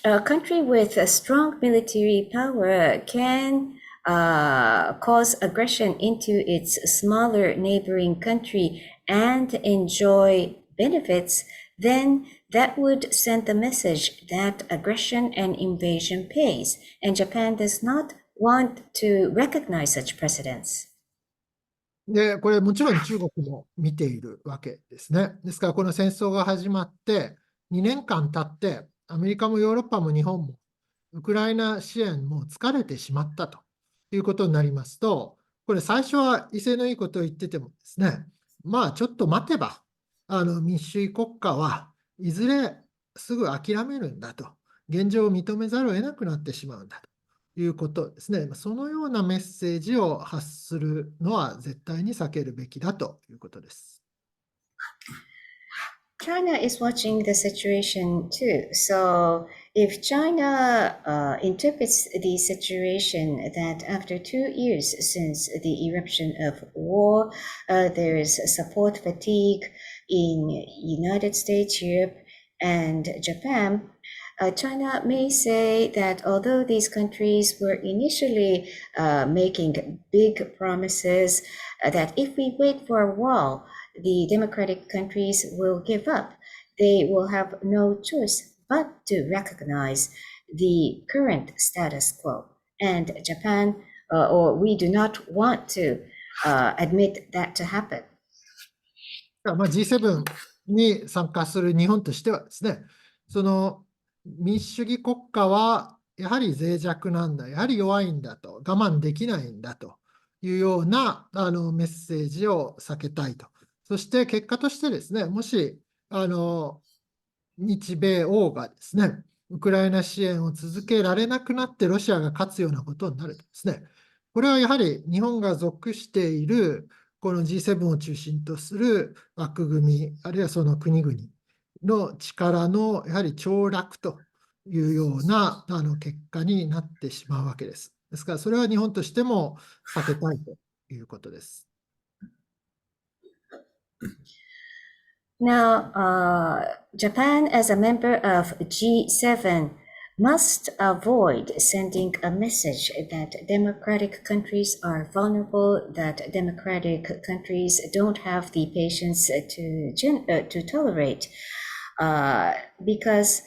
a country with a strong military power can cause aggression into its smaller neighboring country and enjoy benefits, then that would send the message that aggression and invasion pays, and Japan does not want to recognize such precedents. で、これもちろん中国も見ているわけですね。ですからこの戦争が始まって2年間経ってアメリカもヨーロッパも日本もウクライナ支援も疲れてしまったということになりますと、これ最初は威勢のいいことを言っててもですね、まあちょっと待てば民主主義国家はいずれすぐ諦めるんだと、現状を認めざるを得なくなってしまうんだということですね。そのようなメッセージを発するのは絶対に避けるべきだということです。China is watching the situation too. So if China interprets the situation that after 2 years since the eruption of war, there is support fatigue in United States, Europe, and Japan, China may say that although these countries were initially making big promises that if we wait for a while, the democratic countries will give up. They will have no choice but to recognize the current status quo. And Japan, or we do not want to admit that to happen. G7 に参加する日本としてはですね、その民主主義国家はやはり脆弱なんだ、やはり弱いんだと、我慢できないんだというようなメッセージを避けたいと。そして結果としてですね、もし日米欧がですね、ウクライナ支援を続けられなくなってロシアが勝つようなことになるとですね、これはやはり日本が属しているこの G7 を中心とする枠組み、あるいはその国々の力のやはり凋落というような結果になってしまうわけです。ですから、それは日本としても避けたいということです。Now, Japan, as a member of G7, must avoid sending a message that democratic countries are vulnerable, that democratic countries don't have the patience to tolerate. Because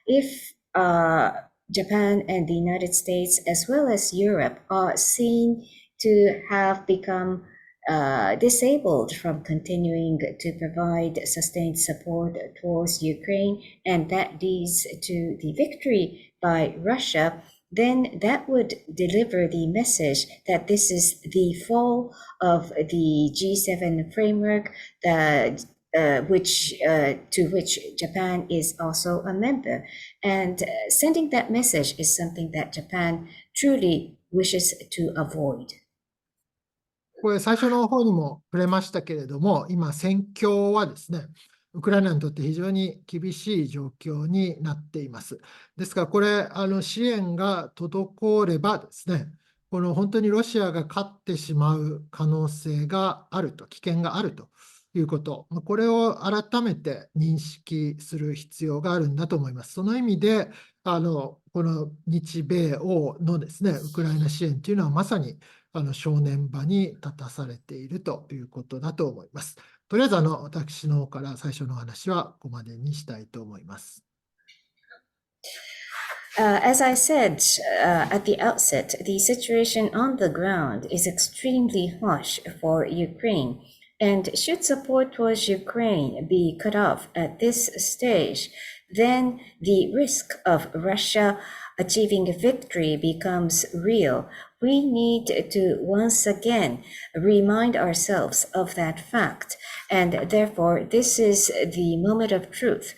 if Japan and the United States, as well as Europe, are seen to have become disabled from continuing to provide sustained support towards Ukraine, and that leads to the victory by Russia, then that would deliver the message that this is the fall of the G7 framework that to which Japan is also a member. And sending that message is something that Japan truly wishes to avoid. これ最初の方にも触れましたけれども、今、戦況はですね、ウクライナにとって非常に厳しい状況になっています。ですから、これ、支援が滞ればですね、この本当にロシアが勝ってしまう可能性があると、危険があるということ、これを改めて認識する必要があるんだと思います。その意味で、この日米欧のですね、ウクライナ支援というのはまさに正念場に立たされているということだと思います。とりあえず私の方から最初の話はここまでにしたいと思います。As I said at the outset, the situation on the ground is extremely harsh for Ukraine. And should support towards Ukraine be cut off at this stage, then the risk of Russia achieving victory becomes real. We need to once again remind ourselves of that fact. And therefore, this is the moment of truth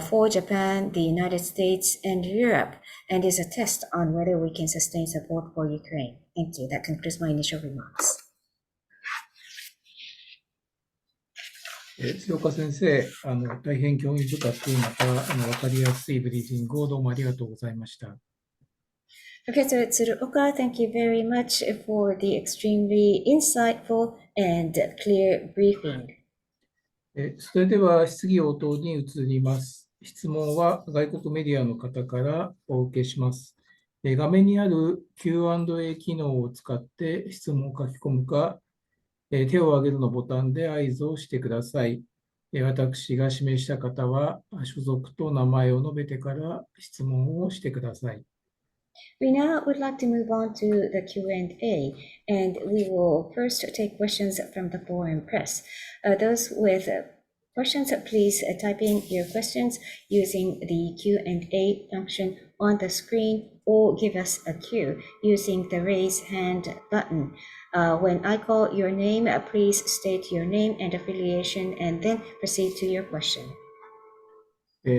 for Japan, the United States, and Europe, and is a test on whether we can sustain support for Ukraine. Thank you. That concludes my initial remarks. 鶴岡先生、大変興味深く、また分かりやすいブリーフィングをどうもありがとうございました。Professor Tsuruoka, thank you very much for the extremely insightful and clear briefing. それでは質疑応答に移ります。質問は外国メディアの方からお受けします。画面にある Q&A 機能を使って質問を書き込むか、手を挙げるのボタンで合図をしてください。私が指名した方は、所属と名前を述べてから質問をしてください。We now would like to move on to the Q&A, and we will first take questions from the foreign press. Those with questions, please type in your questions using the Q&A function on the screen, or give us a cue using the raise hand button. When I call your name, please state your name and affiliation, and then proceed to your question.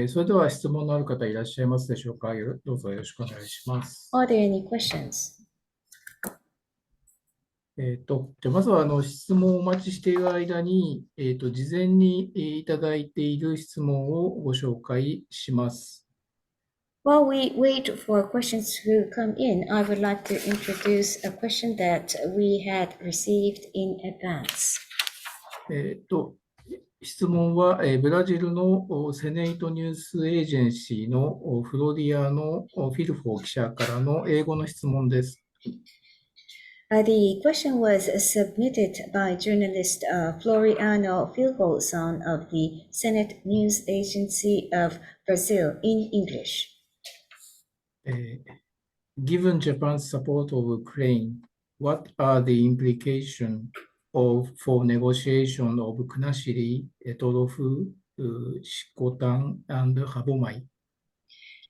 それでは質問のある方いらっしゃいますでしょうか。どうぞよろしくお願いします。Are there any questions? じゃまずは質問をお待ちしている間に、事前にいただいている質問をご紹介します。While we wait for questions to come in, I would like to introduce a question that we had received in advance. 質問は、ブラジルのセネイトニュースエージェンシーのフロリアのフィルフォー記者からの英語の質問です。The question was submitted by journalist Floriano Filho-san of the Senate News Agency of Brazil in English. Given Japan's support of Ukraine, what are the implications for negotiation of Kunashiri, Etorofu, Shikotan, and Habomai?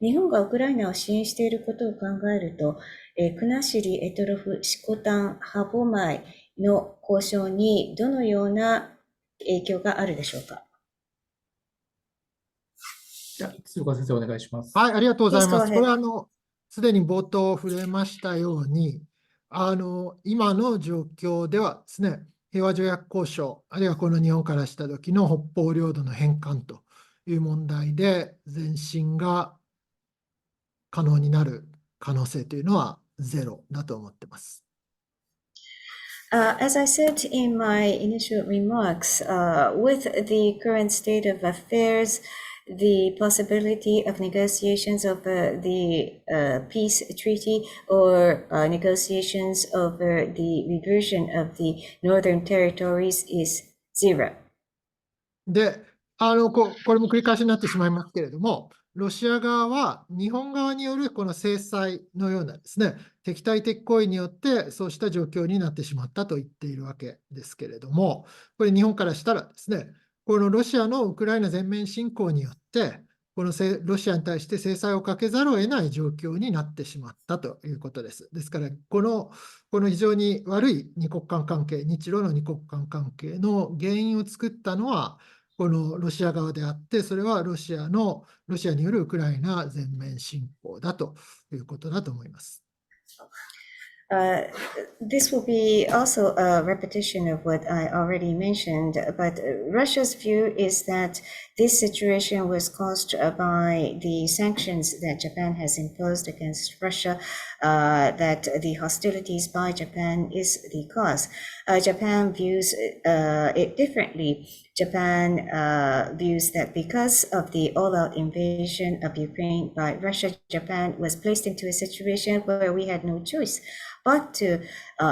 日本がウクライナを支援していることを考えると、国後、択捉、色丹、歯舞の交渉にどのような影響があるでしょうか。鶴岡先生、お願いします。はい、ありがとうございます。 Please go これ ahead. はすでに冒頭触れましたように、今の状況ではですね、平和条約交渉、あるいはこの日本からした時の北方領土の返還という問題で前進が可能になる可能性というのはゼロだと思っています。As I said in my initial remarks, with the current state of affairs, the possibility of negotiations over the peace treaty or negotiations over the reversion of the northern territories is zero. で、これも繰り返しになってしまいますけれども、ロシア側は日本側によるこの制裁のようなですね、敵対的行為によってそうした状況になってしまったと言っているわけですけれども、これ日本からしたらですね、このロシアのウクライナ全面侵攻によって、このロシアに対して制裁をかけざるを得ない状況になってしまったということです。ですから、この非常に悪い二国間関係、日露の二国間関係の原因を作ったのは、このロシア側であって、それはロシアによるウクライナ全面侵攻だということだと思います。This will be also a repetition of what I already mentioned, but Russia's view is that this situation was caused by the sanctions that Japan has imposed against Russia, that the hostilities by Japan is the cause. Japan views it differently. Japan views that because of the all-out invasion of Ukraine by Russia, Japan was placed into a situation where we had no choice but to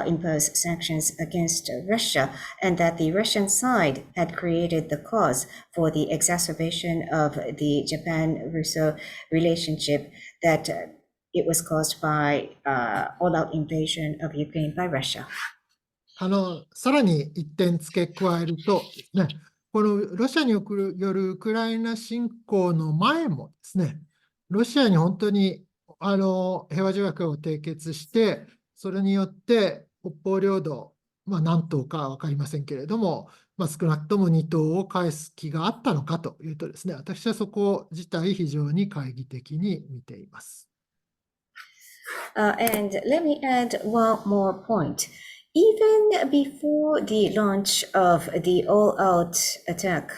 impose sanctions against Russia, and that the Russian side had created the cause for the exacerbation of the Japan-Russo relationship, that it was caused by all-out invasion of Ukraine by Russia. さらに一点付け加えるとですね、このロシアによるウクライナ侵攻の前もですね、ロシアに本当に平和条約を締結して、それによって北方領土、何島か分かりませんけれども、少なくとも2島を返す気があったのかというとですね、私はそこ自体非常に懐疑的に見ています。And let me add one more point. Even before the launch of the all-out attack,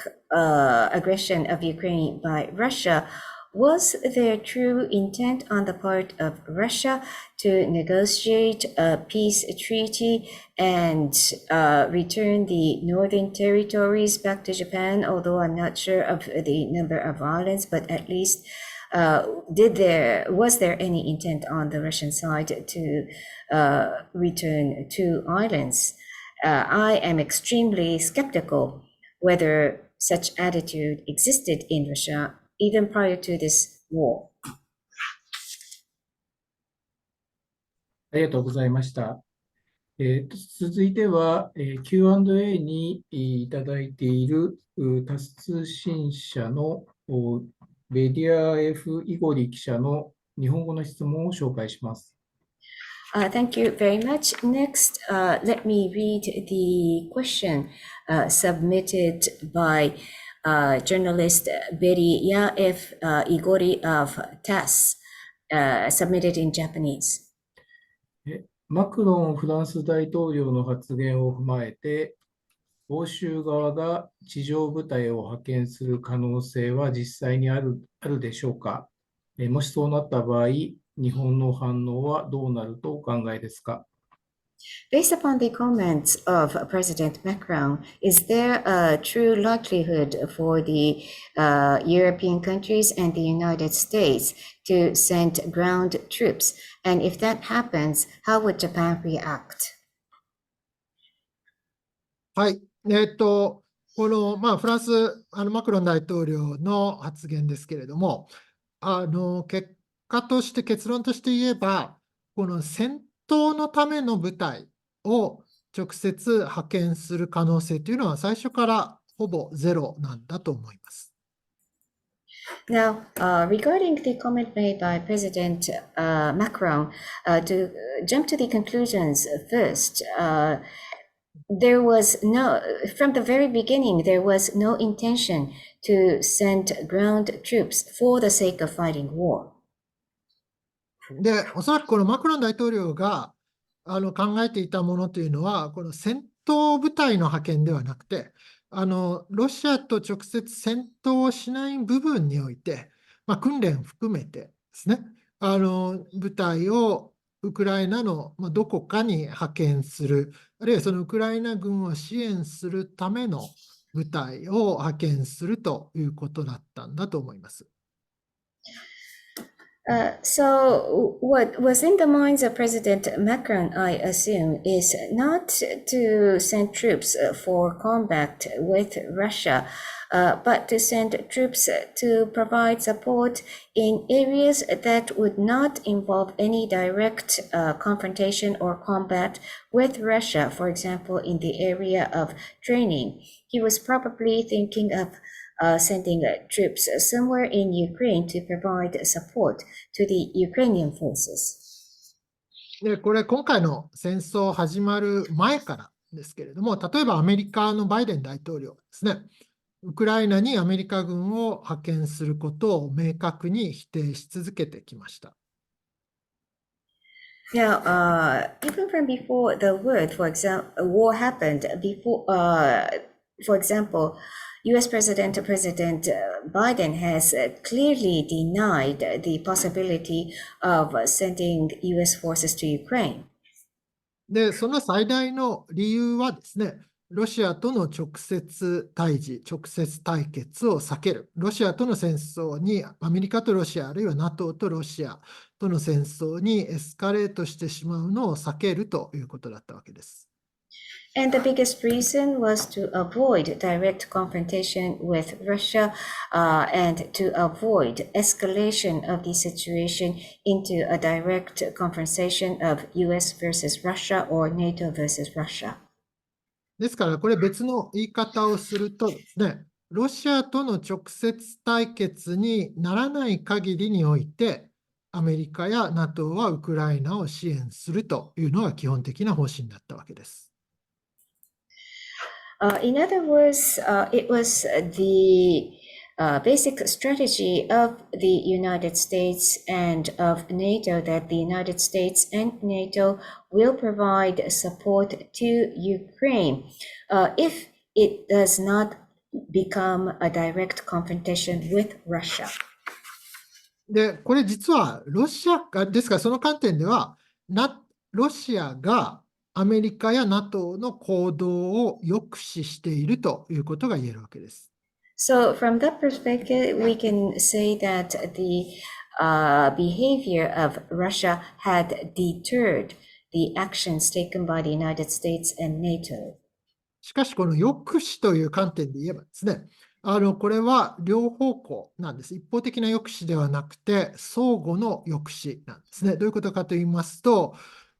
aggression of Ukraine by Russia, was there true intent on the part of Russia to negotiate a peace treaty and return the northern territories back to Japan? Although I'm not sure of the number of islands, but at least was there any intent on the Russian side to return 2 islands? I am extremely skeptical whether such attitude existed in Russia even prior to this war. ありがとうございました。続いては、Q&A にいただいているタス通信社のベディア F イゴリ記者の日本語の質問を紹介します。Thank you very much. Next, let me read the question submitted by journalist Beria F. Igori of TASS, submitted in Japanese. マクロンフランス大統領の発言を踏まえて、欧州側が地上部隊を派遣する可能性は実際にあるでしょうか。もしそうなった場合、日本の反応はどうなるとお考えですか。Based upon the comments of President Macron, is there a true likelihood for the European countries and the United States to send ground troops? And if that happens, how would Japan react? はい。この、フランス、マクロン大統領の発言ですけれども、結果として、結論として言えば、この戦闘のための部隊を直接派遣する可能性というのは、最初からほぼゼロなんだと思います。Now, regarding the comment made by President Macron, to jump to the conclusions first, there was no, from the very beginning, there was no intention to send ground troops for the sake of fighting war. で、おそらくこのマクロン大統領が考えていたものというのは、この戦闘部隊の派遣ではなくて、ロシアと直接戦闘をしない部分において、訓練含めてですね、部隊をウクライナのどこかに派遣する、あるいはそのウクライナ軍を支援するための部隊を派遣するということだったんだと思います。So what was in the minds of President Macron, I assume, is not to send troops for combat with Russia, but to send troops to provide support in areas that would not involve any direct confrontation or combat with Russia, for example, in the area of training. He was probably thinking of sending troops somewhere in Ukraine to provide support to the Ukrainian forces. で、これ今回の戦争始まる前からですけれども、例えばアメリカのバイデン大統領ですね、ウクライナにアメリカ軍を派遣することを明確に否定し続けてきました。Now, even from before the war happened, for example, US President Biden has clearly denied the possibility of sending US forces to Ukraine. で、その最大の理由はですね、ロシアとの直接対峙、直接対決を避ける。ロシアとの戦争に、アメリカとロシア、あるいは NATO とロシアとの戦争にエスカレートしてしまうのを避けるということだったわけです。And the biggest reason was to avoid direct confrontation with Russia and to avoid escalation of the situation into a direct confrontation of US versus Russia or NATO versus Russia. ですから、これ別の言い方をするとですね、ロシアとの直接対決にならない限りにおいて、アメリカや NATO はウクライナを支援するというのが基本的な方針だったわけです。In other words, it was the basic strategy of the United States and of NATO that the United States and NATO will provide support to Ukraine if it does not become a direct confrontation with Russia. で、これ実はロシアが、ですからその観点では、ロシアがアメリカや NATO の行動を抑止しているということが言えるわけです。So from that perspective, we can say that the behavior of Russia had deterred the actions taken by the United States and NATO. しかし、この抑止という観点で言えばですね、これは両方向なんです。一方的な抑止ではなくて、相互の抑止なんですね。どういうことかと言いますと、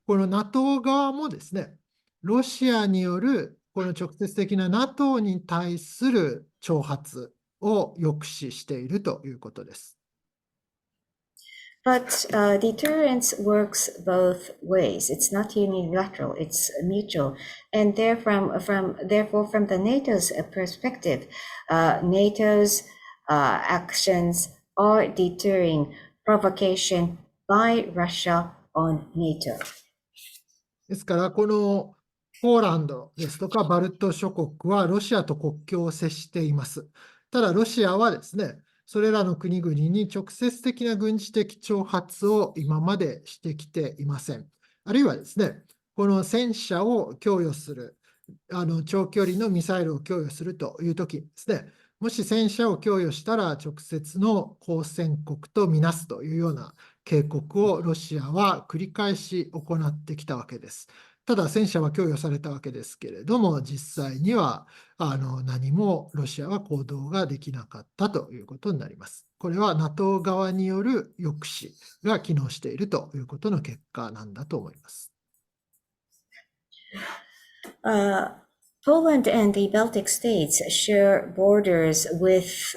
この NATO 側もですね、ロシアによるこの直接的な NATO に対する挑発を抑止しているということです。But deterrence works both ways. It's not unilateral, it's mutual. And therefore, from the NATO's perspective, NATO's actions are deterring provocation by Russia on NATO. ですから、このポーランドですとかバルト諸国はロシアと国境を接しています。ただ、ロシアはですね、それらの国々に直接的な軍事的挑発を今までしてきていません。あるいはですね、この戦車を供与する、長距離のミサイルを供与するというときですね、もし戦車を供与したら直接の交戦国とみなすというような警告をロシアは繰り返し行ってきたわけです。ただ戦車は供与されたわけですけれども、実際には何もロシアは行動ができなかったということになります。これは NATO 側による抑止が機能しているということの結果なんだと思います。Poland and the Baltic states share borders with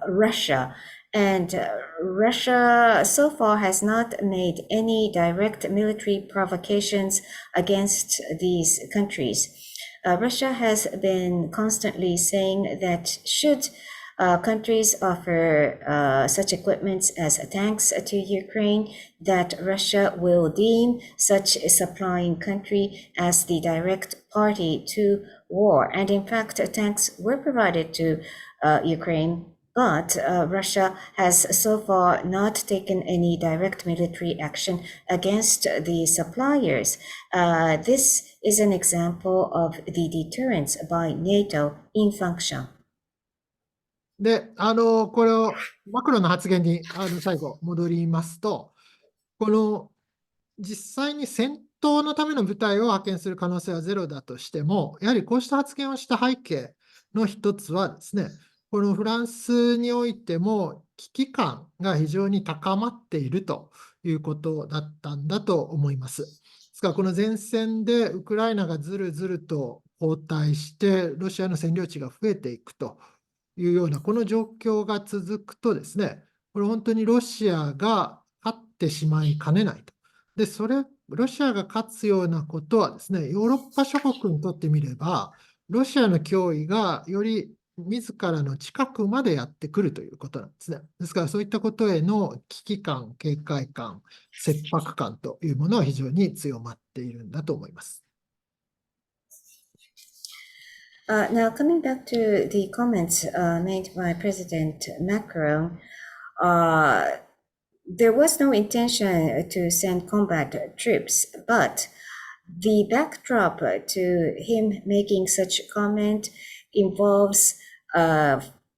Russia, and Russia so far has not made any direct military provocations against these countries. Russia has been constantly saying that should countries offer such equipment as tanks to Ukraine, that Russia will deem such a supplying country as the direct party to war. And in fact, tanks were provided to Ukraine, but Russia has so far not taken any direct military action against the suppliers. This is an example of the deterrence by NATO in function. で、これをマクロの発言に最後戻りますと、この実際に戦闘のための部隊を派遣する可能性はゼロだとしても、やはりこうした発言をした背景の一つはですね、このフランスにおいても危機感が非常に高まっているということだったんだと思います。ですから、この前線でウクライナがずるずると後退して、ロシアの占領地が増えていくというような、この状況が続くとですね、これ本当にロシアが勝ってしまいかねないと。で、ロシアが勝つようなことはですね、ヨーロッパ諸国にとってみれば、ロシアの脅威がより自らの近くまでやってくるということなんですね。ですから、そういったことへの危機感、警戒感、切迫感というものは非常に強まっているんだと思います。Now, coming back to the comments made by President Macron, there was no intention to send combat troops, but the backdrop to him making such comment involves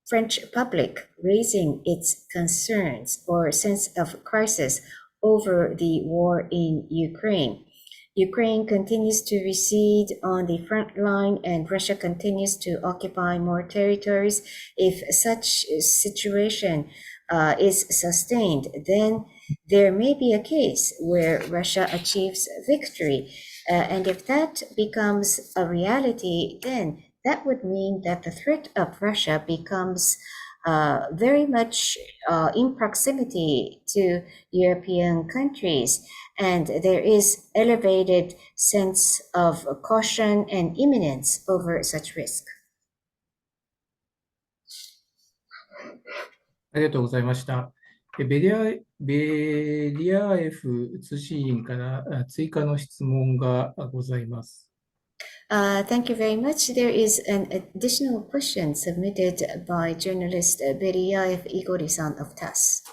French public raising its concerns or sense of crisis over the war in Ukraine. Ukraine continues to recede on the front line and Russia continues to occupy more territories. If such a situation is sustained, then there may be a case where Russia achieves victory. And if that becomes a reality, then that would mean that the threat of Russia becomes very much in proximity to European countries. And there is elevated sense of caution and imminence over such risk. ありがとうございました。ベリアエフ通信員から追加の質問がございます。Thank you very much. There is an additional question submitted by journalist Beriaev Igori-san of TASS.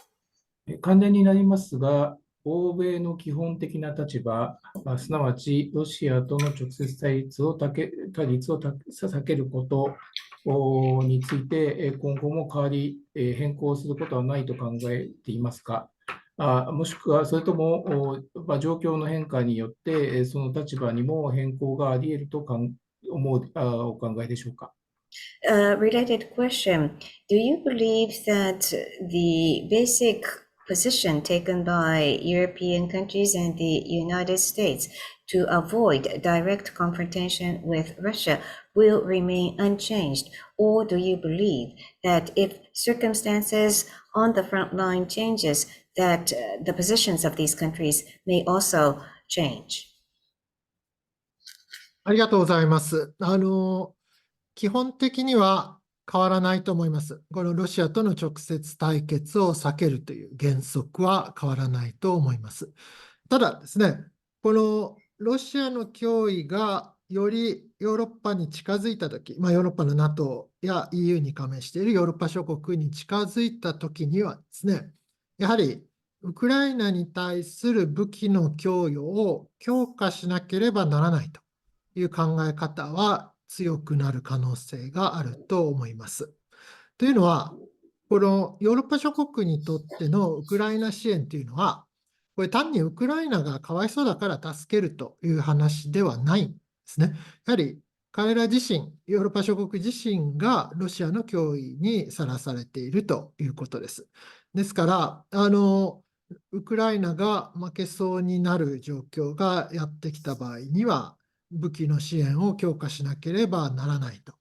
関連になりますが、欧米の基本的な立場、すなわちロシアとの直接対立を避けることについて、今後も変更することはないと考えていますか。もしくは、それとも、状況の変化によって、その立場にも変更があり得るとお考えでしょうか。Related question. Do you believe that the basic position taken by European countries and the United States to avoid direct confrontation with Russia will remain unchanged? Or do you believe that if circumstances on the front line changes, that the positions of these countries may also change? ありがとうございます。基本的には変わらないと思います。このロシアとの直接対決を避けるという原則は変わらないと思います。ただですね、このロシアの脅威がよりヨーロッパに近づいたとき、ヨーロッパの NATO や EU に加盟しているヨーロッパ諸国に近づいたときにはですね、やはりウクライナに対する武器の供与を強化しなければならないという考え方は強くなる可能性があると思います。というのは、このヨーロッパ諸国にとってのウクライナ支援というのは、これ単にウクライナがかわいそうだから助けるという話ではないんですね。やはり彼ら自身、ヨーロッパ諸国自身がロシアの脅威にさらされているということです。ですから、ウクライナが負けそうになる状況がやってきた場合には、武器の支援を強化しなければならないと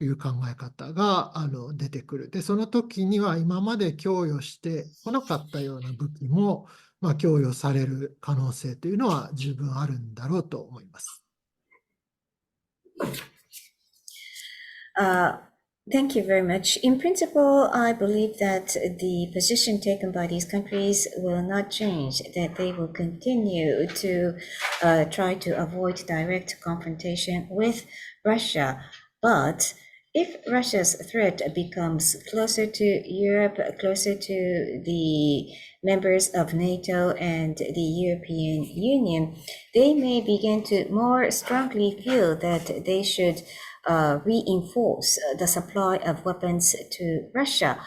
いう考え方が出てくる。で、その時には今まで供与してこなかったような武器も、供与される可能性というのは十分あるんだろうと思います。Thank you very much. In principle, I believe that the position taken by these countries will not change, that they will continue to try to avoid direct confrontation with Russia. But if Russia's threat becomes closer to Europe, closer to the members of NATO and the European Union, they may begin to more strongly feel that they should reinforce the supply of weapons to Russia.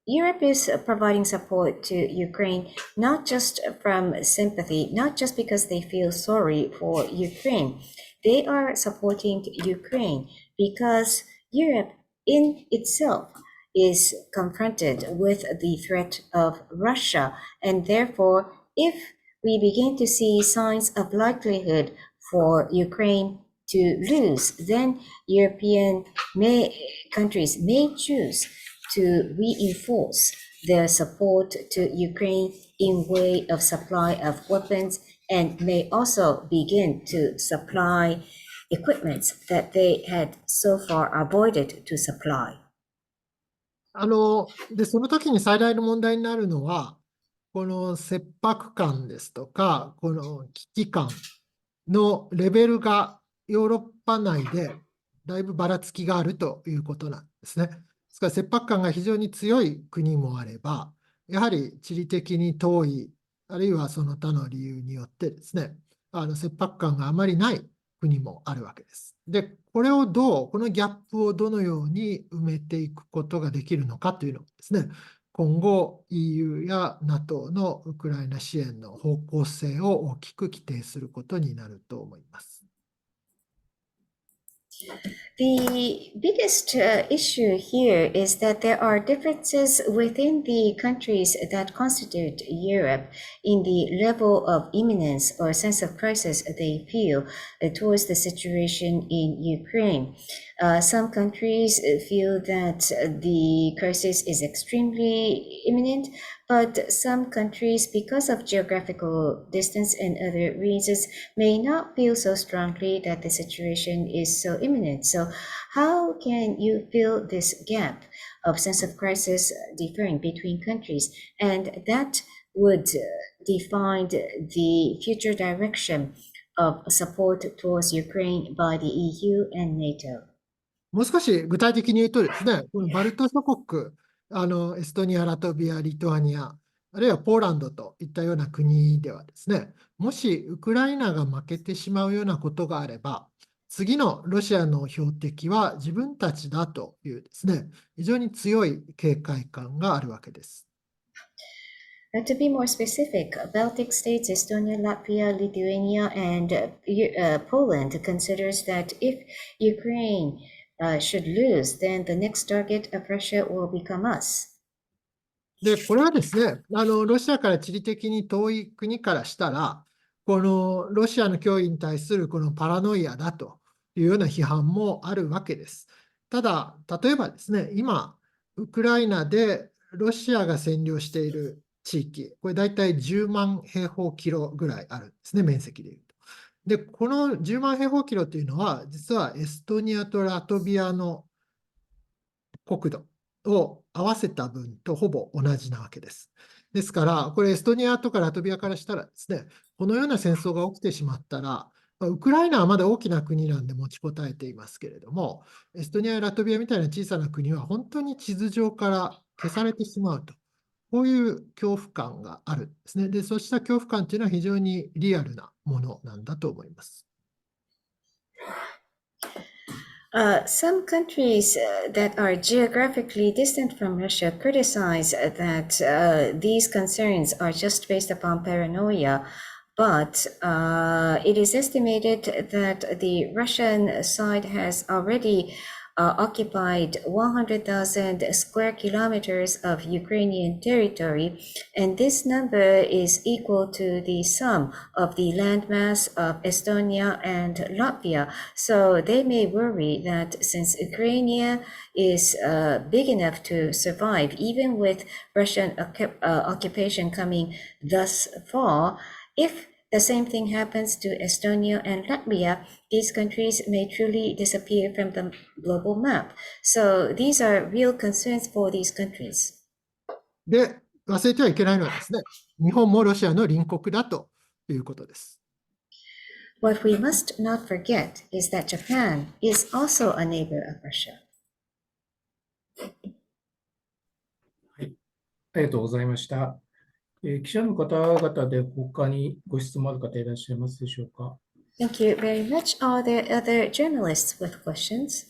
Europe is providing support to Ukraine, not just from sympathy, not just because they feel sorry for Ukraine. They are supporting Ukraine because Europe in itself is confronted with the threat of Russia. And therefore, if we begin to see signs of likelihood for Ukraine to lose, then European countries may choose to reinforce their support to Ukraine in way of supply of weapons and may also begin to supply equipment that they had so far avoided to supply. で、その時に最大の問題になるのは、この切迫感ですとか、この危機感のレベルがヨーロッパ内でだいぶばらつきがあるということなんですね。ですから切迫感が非常に強い国もあれば、やはり地理的に遠い、あるいはその他の理由によってですね、切迫感があまりない国もあるわけです。で、このギャップをどのように埋めていくことができるのかというのをですね、今後 EU や NATO のウクライナ支援の方向性を大きく規定することになると思います。The biggest issue here is that there are differences within the countries that constitute Europe in the level of imminence or sense of crisis they feel towards the situation in Ukraine. Some countries feel that the crisis is extremely imminent, but some countries, because of geographical distance and other reasons, may not feel so strongly that the situation is so imminent. So how can you fill this gap of sense of crisis differing between countries? And that would define the future direction of support towards Ukraine by the EU and NATO. もう少し具体的に言うとですね、このバルト諸国、エストニア、ラトビア、リトアニア、あるいはポーランドといったような国ではですね、もしウクライナが負けてしまうようなことがあれば、次のロシアの標的は自分たちだというですね、非常に強い警戒感があるわけです。To be more specific, Baltic states, Estonia, Latvia, Lithuania, and Poland considers that if Ukraine should lose, then the next target of Russia will become us. で、これはですね、ロシアから地理的に遠い国からしたら、このロシアの脅威に対するこのパラノイアだというような批判もあるわけです。ただ、例えばですね、今、ウクライナでロシアが占領している地域、これ大体10万平方キロぐらいあるんですね、面積でいうと。で、この10万平方キロというのは、実はエストニアとラトビアの国土を合わせた分とほぼ同じなわけです。ですから、これエストニアとかラトビアからしたらですね、このような戦争が起きてしまったら、ウクライナはまだ大きな国なんで持ちこたえていますけれども、エストニアやラトビアみたいな小さな国は本当に地図上から消されてしまうとこういう恐怖感があるんですね。で、そうした恐怖感というのは非常にリアルなものなんだと思います。Some countries that are geographically distant from Russia criticize that these concerns are just based upon paranoia, but it is estimated that the Russian side has already occupied 100,000 square kilometers of Ukrainian territory, and this number is equal to the sum of the landmass of Estonia and Latvia. So they may worry that since Ukraine is big enough to survive, even with Russian occupation coming thus far, if the same thing happens to Estonia and Latvia, these countries may truly disappear from the global map. So these are real concerns for these countries. で、忘れてはいけないのはですね、日本もロシアの隣国だということです。What we must not forget is that Japan is also a neighbor of Russia. はい、ありがとうございました。記者の方々で他にご質問ある方いらっしゃいますでしょうか。Thank you very much. Are there other journalists with questions?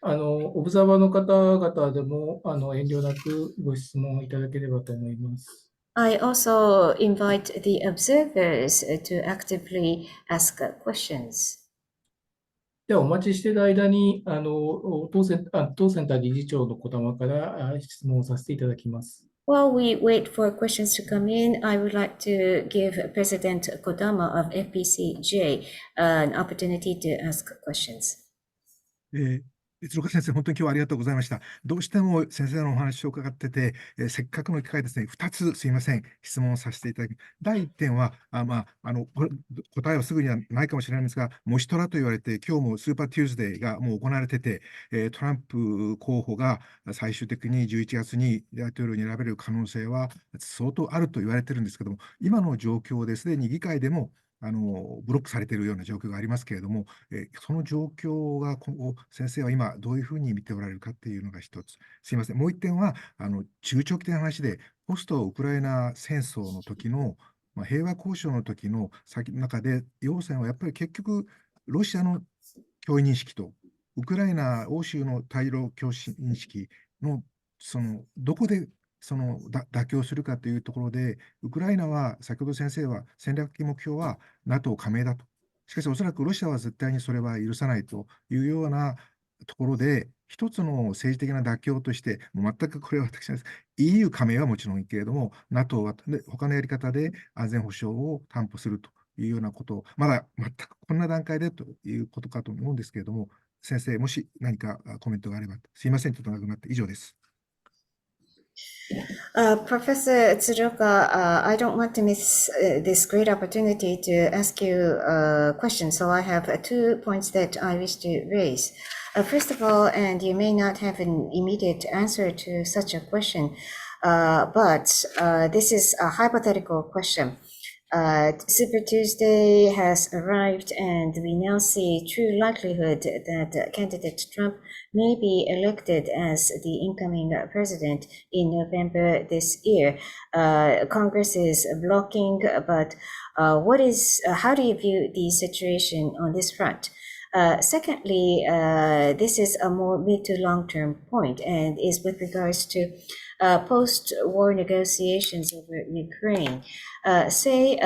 オブザーバーの方々でも遠慮なくご質問いただければと思います。I also invite the observers to actively ask questions. ではお待ちしている間に当センター理事長の児玉から質問をさせていただきます。While we wait for questions to come in, I would like to give President Kodama of FPCJ an opportunity to ask questions. 鶴岡先生、本当に今日はありがとうございました。どうしても先生のお話を伺ってて、せっかくの機会ですね、2つすいません、質問をさせていただきます。第1点は、これ答えはすぐにはないかもしれないんですが、モシトラと言われて、今日もスーパーテューズデーがもう行われてて、トランプ候補が最終的に11月に大統領に選べる可能性は相当あると言われてるんですけども、今の状況ですでに議会でもブロックされているような状況がありますけれども、その状況が今後、先生は今、どういうふうに見ておられるかっていうのが一つ。すいません。もう一点は、中長期的な話で、ポストウクライナ戦争の時の、平和交渉の時の中で、要線はやっぱり結局、ロシアの脅威認識と、ウクライナ、欧州の対ロ脅威認識の、どこで妥協するかというところで、ウクライナは、先ほど先生は戦略的目標は NATO 加盟だと。しかし、おそらくロシアは絶対にそれは許さないというようなところで、一つの政治的な妥協として、もう全くこれは私です。EU 加盟はもちろんいいけれども、NATO は他のやり方で安全保障を担保するというようなことを、まだ全くこんな段階でということかと思うんですけれども、先生、もし何かコメントがあれば、すいません、ちょっと長くなって以上です。Professor Tsuruoka, I don't want to miss this great opportunity to ask you a question, so I have 2 points that I wish to raise. First of all, and you may not have an immediate answer to such a question, but this is a hypothetical question. Super Tuesday has arrived, and we now see true likelihood that candidate Trump may be elected as the incoming president in November this year. Congress is blocking, but how do you view the situation on this front? Secondly, this is a more mid to long-term point and is with regards to post-war negotiations over Ukraine. Say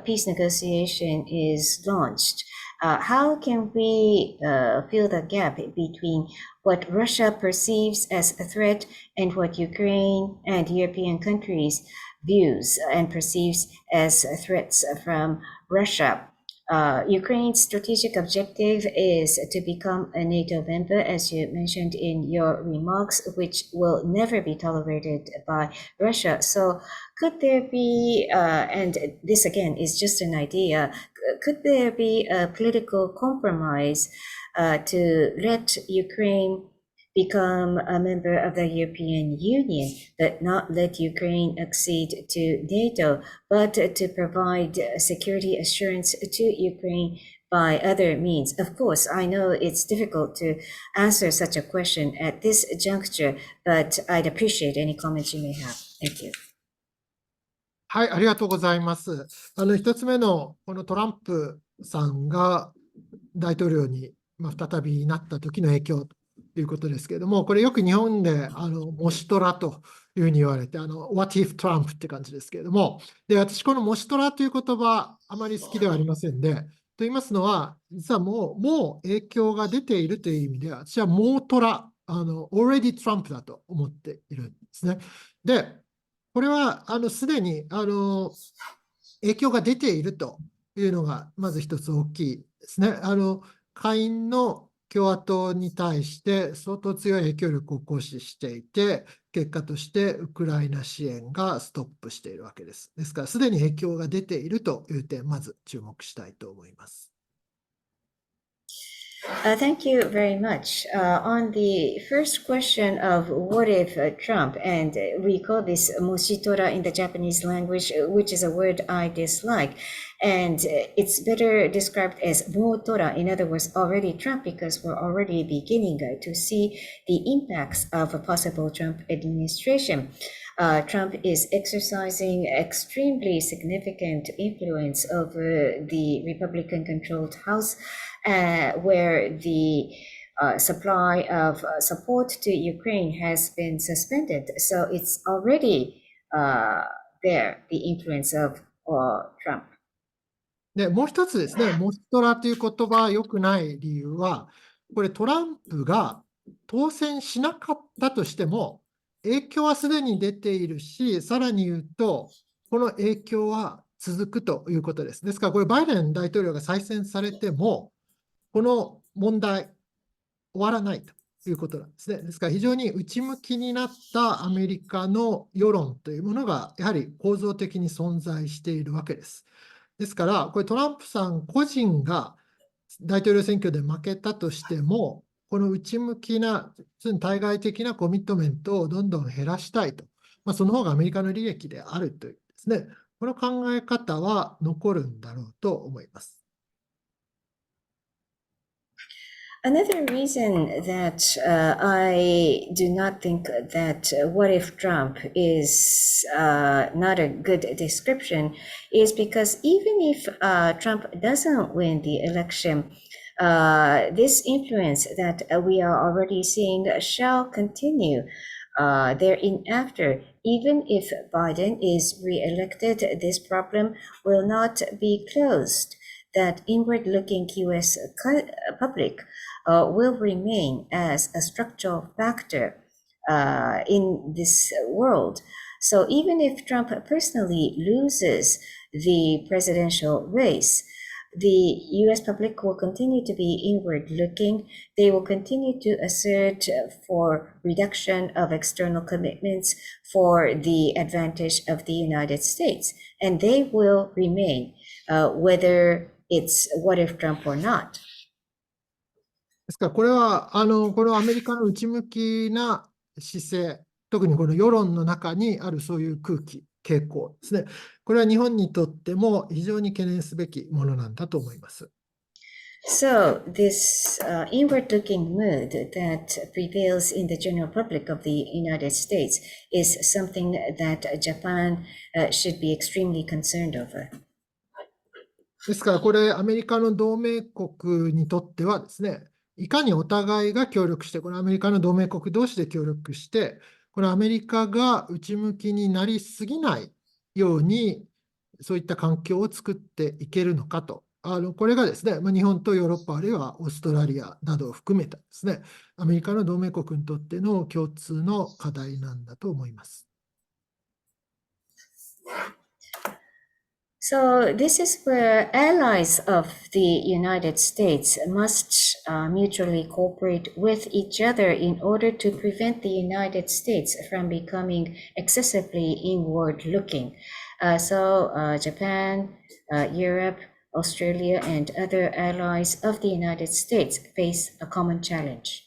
peace negotiation is launched. How can we fill the gap between what Russia perceives as a threat and what Ukraine and European countries views and perceives as threats from Russia? Ukraine's strategic objective is to become a NATO member, as you mentioned in your remarks, which will never be tolerated by Russia. So could there be, and this again is just an idea, could there be a political compromise to let Ukraine become a member of the European Union, but not let Ukraine accede to NATO, but to provide security assurance to Ukraine by other means. Of course, I know it's difficult to answer such a question at this juncture, but I'd appreciate any comments you may have. Thank you. はい、ありがとうございます。一つ目のこのトランプさんが大統領に再びなった時の影響ということですけれども、これよく日本でもしトラというふうに言われて、What if Trump って感じですけれども、で、私このもしトラという言葉あまり好きではありませんで、と言いますのは、実はもう影響が出ているという意味では、私はもうトラ、already Trump だと思っているんですね。で、これはすでに影響が出ているというのがまず一つ大きいですね。下院の共和党に対して相当強い影響力を行使していて、結果としてウクライナ支援がストップしているわけです。ですから、すでに影響が出ているという点、まず注目したいと思います。Thank you very much. On the first question of what if Trump, and we call this moshitora in the Japanese language, which is a word I dislike, and it's better described as motora, in other words, already Trump, because we're already beginning to see the impacts of a possible Trump administration. Trump is exercising extremely significant influence over the Republican-controlled House, where the supply of support to Ukraine has been suspended. So it's already there, the influence of Trump. で、もう一つですね、モストラという言葉は良くない理由は、これトランプが当選しなかったとしても、影響はすでに出ているし、さらに言うと、この影響は続くということです。ですから、これバイデン大統領が再選されても、この問題、終わらないということなんですね。ですから、非常に内向きになったアメリカの世論というものが、やはり構造的に存在しているわけです。ですから、これトランプさん個人が大統領選挙で負けたとしても、この内向きな、対外的なコミットメントをどんどん減らしたいと。その方がアメリカの利益であるというですね、この考え方は残るんだろうと思います。Another reason that I do not think that what if Trump is not a good description is because even if Trump doesn't win the election, this influence that we are already seeing shall continue thereafter. Even if Biden is re-elected, this problem will not be closed. That inward-looking U.S. public will remain as a structural factor in this world. So even if Trump personally loses the presidential race, the U.S. public will continue to be inward-looking. They will continue to assert for reduction of external commitments for the advantage of the United States, and they will remain, whether it's what if Trump or not. ですから、これはこのアメリカの内向きな姿勢、特にこの世論の中にあるそういう空気、傾向ですね。これは日本にとっても非常に懸念すべきものなんだと思います。So this inward-looking mood that prevails in the general public of the United States is something that Japan should be extremely concerned over. ですから、これ、アメリカの同盟国にとってはですね、いかにお互いが協力して、このアメリカの同盟国同士で協力して、このアメリカが内向きになりすぎないように、そういった環境を作っていけるのかと。これがですね、日本とヨーロッパあるいはオーストラリアなどを含めたですね、アメリカの同盟国にとっての共通の課題なんだと思います。So this is where allies of the United States must mutually cooperate with each other in order to prevent the United States from becoming excessively inward-looking. So Japan, Europe, Australia, and other allies of the United States face a common challenge.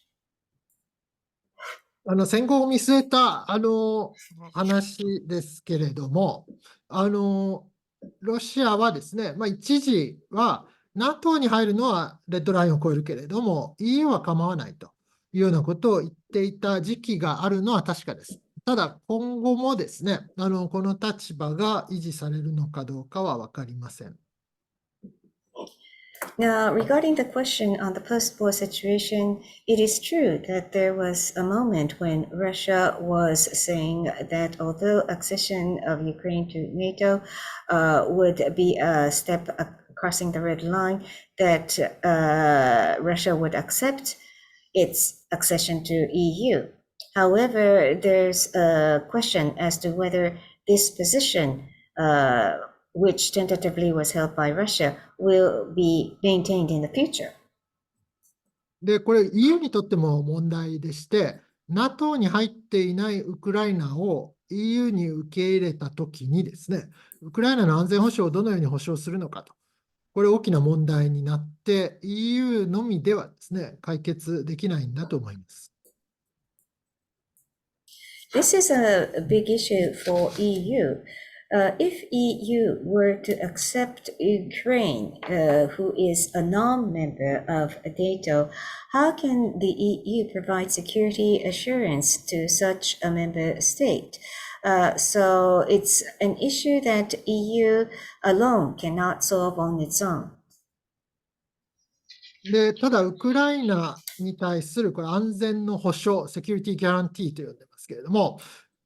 戦後を見据えた話ですけれども、ロシアはですね、一時は NATO に入るのはレッドラインを越えるけれども、EU は構わないというようなことを言っていた時期があるのは確かです。ただ、今後もですね、この立場が維持されるのかどうかは分かりません。Now, regarding the question on the post-war situation, it is true that there was a moment when Russia was saying that although accession of Ukraine to NATO would be a step crossing the red line, that Russia would accept its accession to EU. However, there's a question as to whether this position which tentatively was held by Russia, will be maintained in the future. で、これ EU にとっても問題でして、NATO に入っていないウクライナを EU に受け入れたときにですね、ウクライナの安全保障をどのように保障するのかと、これ大きな問題になって、EU のみではですね、解決できないんだと思います。This is a big issue for EU. If EU were to accept Ukraine, who is a non-member of NATO, how can the EU provide security assurance to such a member state? So it's an issue that EU alone cannot solve on its own. で、ただ、ウクライナに対するこれ安全の保障、セキュリティギャランティーと呼んでますけれども、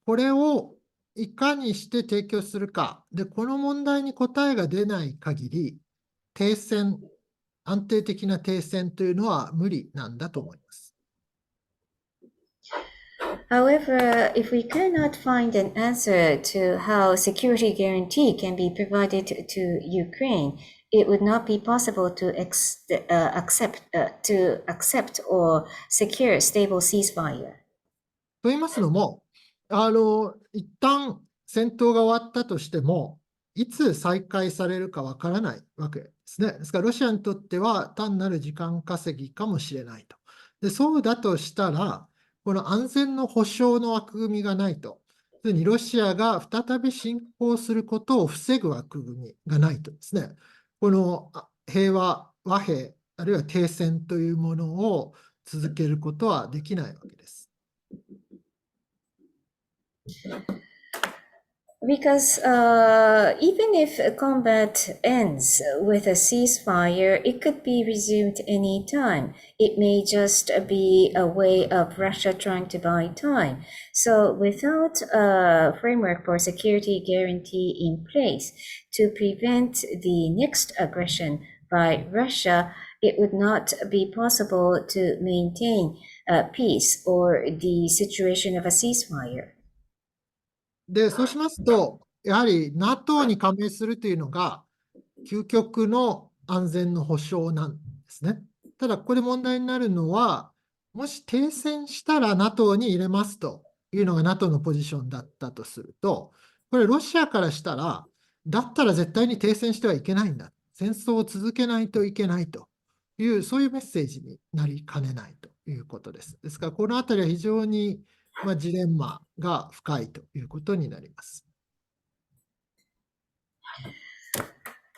これをいかにして提供するか。で、この問題に答えが出ない限り、停戦、安定的な停戦というのは無理なんだと思います。However, if we cannot find an answer to how security guarantee can be provided to Ukraine, it would not be possible to accept or secure stable ceasefire. と言いますのも、一旦戦闘が終わったとしても、いつ再開されるかわからないわけですね。ですから、ロシアにとっては単なる時間稼ぎかもしれないと。で、そうだとしたら、この安全の保障の枠組みがないと、つまりロシアが再び侵攻することを防ぐ枠組みがないとですね、この平和、和平、あるいは停戦というものを続けることはできないわけです。Because even if combat ends with a ceasefire, it could be resumed any time. It may just be a way of Russia trying to buy time. So without a framework for security guarantee in place to prevent the next aggression by Russia, it would not be possible to maintain peace or the situation of a ceasefire. で、そうしますと、やはり NATO に加盟するというのが、究極の安全の保障なんですね。ただ、ここで問題になるのは、もし停戦したら NATO に入れますというのが NATO のポジションだったとすると、これ、ロシアからしたら、だったら絶対に停戦してはいけないんだ。戦争を続けないといけないという、そういうメッセージになりかねないということです。ですから、このあたりは非常にジレンマが深いということになります。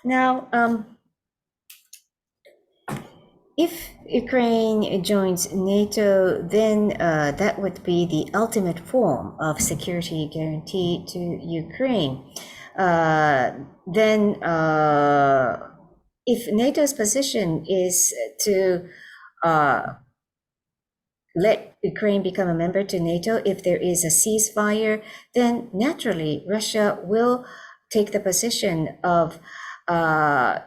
Now, if Ukraine joins NATO, then that would be the ultimate form of security guarantee to Ukraine. Then, if NATO's position is to let Ukraine become a member to NATO, if there is a ceasefire, then naturally Russia will take the position of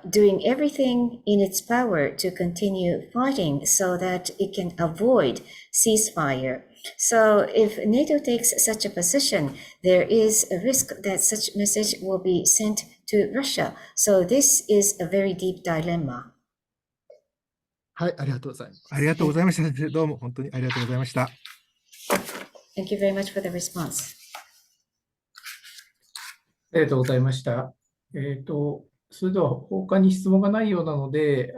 doing everything in its power to continue fighting so that it can avoid ceasefire. So if NATO takes such a position, there is a risk that such message will be sent to Russia. So this is a very deep dilemma. はい、ありがとうございます。ありがとうございました。先生、どうも本当にありがとうございました。Thank you very much for the response. ありがとうございました。それでは他に質問がないようなので、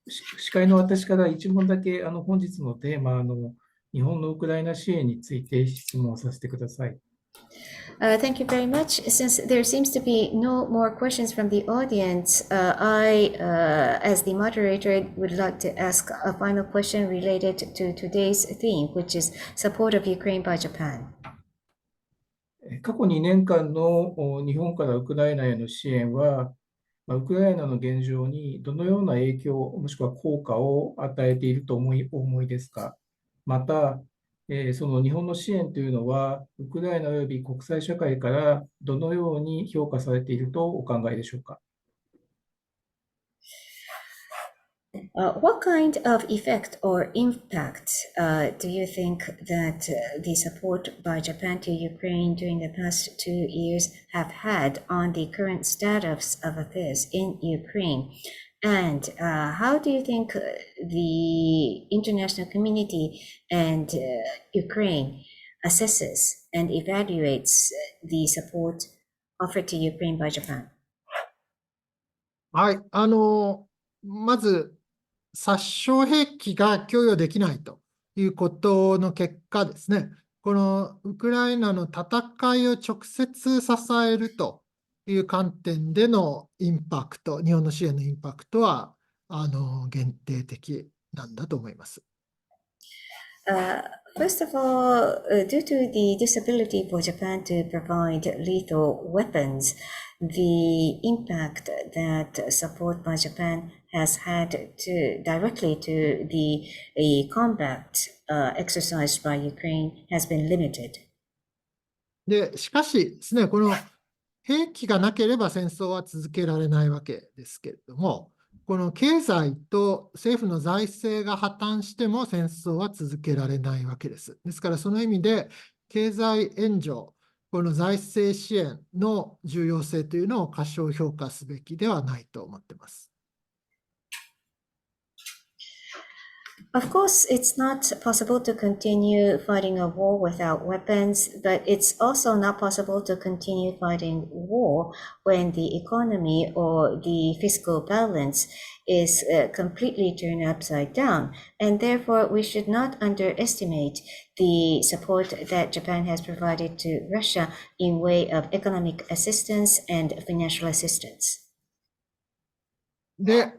司会の私から一問だけ本日のテーマ日本のウクライナ支援について質問させてください。Thank you very much. Since there seems to be no more questions from the audience, I, as the moderator, would like to ask a final question related to today's theme, which is support of Ukraine by Japan. 過去2年間の日本からウクライナへの支援は、ウクライナの現状にどのような影響、もしくは効果を与えているとお思いですか。また、その日本の支援というのは、ウクライナおよび国際社会からどのように評価されているとお考えでしょうか。What kind of effect or impact do you think that the support by Japan to Ukraine during the past 2 years have had on the current status of affairs in Ukraine? And how do you think the international community and Ukraine assesses and evaluates the support offered to Ukraine by Japan? はい、まず、殺傷兵器が供与できないということの結果ですね、このウクライナの戦いを直接支えるという観点でのインパクト、日本の支援のインパクトは限定的なんだと思います。First of all, due to the disability for Japan to provide lethal weapons, the impact that support by Japan has had directly to the combat exercised by Ukraine has been limited. で、しかしですね、この兵器がなければ戦争は続けられないわけですけれども、この経済と政府の財政が破綻しても戦争は続けられないわけです。ですからその意味で経済援助、この財政支援の重要性というのを過小評価すべきではないと思っています。Of course, it's not possible to continue fighting a war without weapons, but it's also not possible to continue fighting war when the economy or the fiscal balance is completely turned upside down. And therefore, we should not underestimate the support that Japan has provided to Russia in way of economic assistance and financial assistance. で、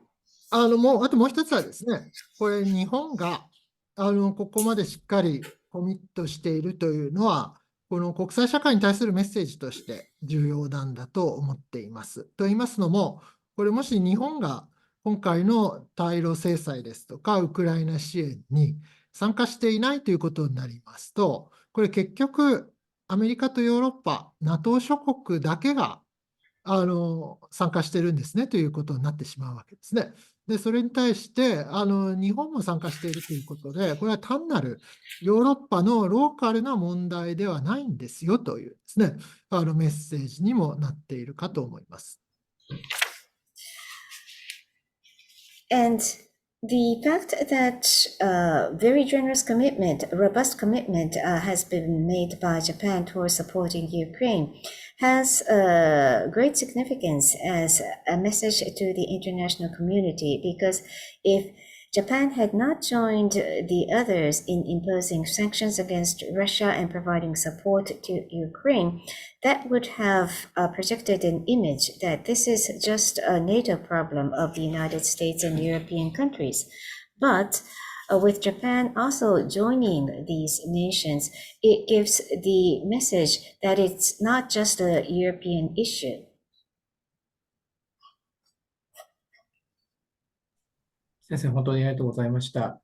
あともう一つはですね、これ日本がここまでしっかりコミットしているというのは、この国際社会に対するメッセージとして重要なんだと思っています。と言いますのも、これもし日本が今回の対ロ制裁ですとか、ウクライナ支援に参加していないということになりますと、これ結局、アメリカとヨーロッパ、NATO 諸国だけが参加してるんですねということになってしまうわけですね。で、それに対して日本も参加しているということで、これは単なるヨーロッパのローカルな問題ではないんですよというですね、メッセージにもなっているかと思います。And the fact that very generous commitment, robust commitment has been made by Japan towards supporting Ukraine has great significance as a message to the international community, because if Japan had not joined the others in imposing sanctions against Russia and providing support to Ukraine, that would have projected an image that this is just a NATO problem of the United States and European countries. But with Japan also joining these nations, it gives the message that it's not just a European issue. 先生、本当にありがとうございました。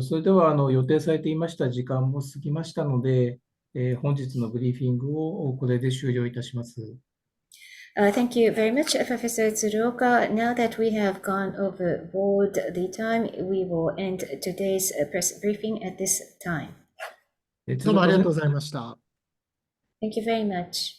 それでは予定されていました時間も過ぎましたので、本日のブリーフィングをこれで終了いたします。Thank you very much, Professor Tsuruoka. Now that we have gone overboard the time, we will end today's press briefing at this time. どうもありがとうございました。Thank you very much.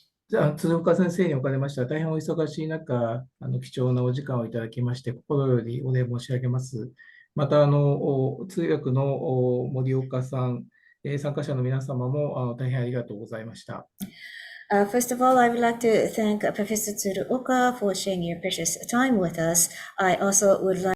鶴岡先生におかれましては、大変お忙しい中、貴重なお時間をいただきまして、心よりお礼申し上げます。また、通訳の森岡さん、参加者の皆様も大変ありがとうございました。First of all, I would like to thank Professor Tsuruoka for sharing your precious time with us. I also would like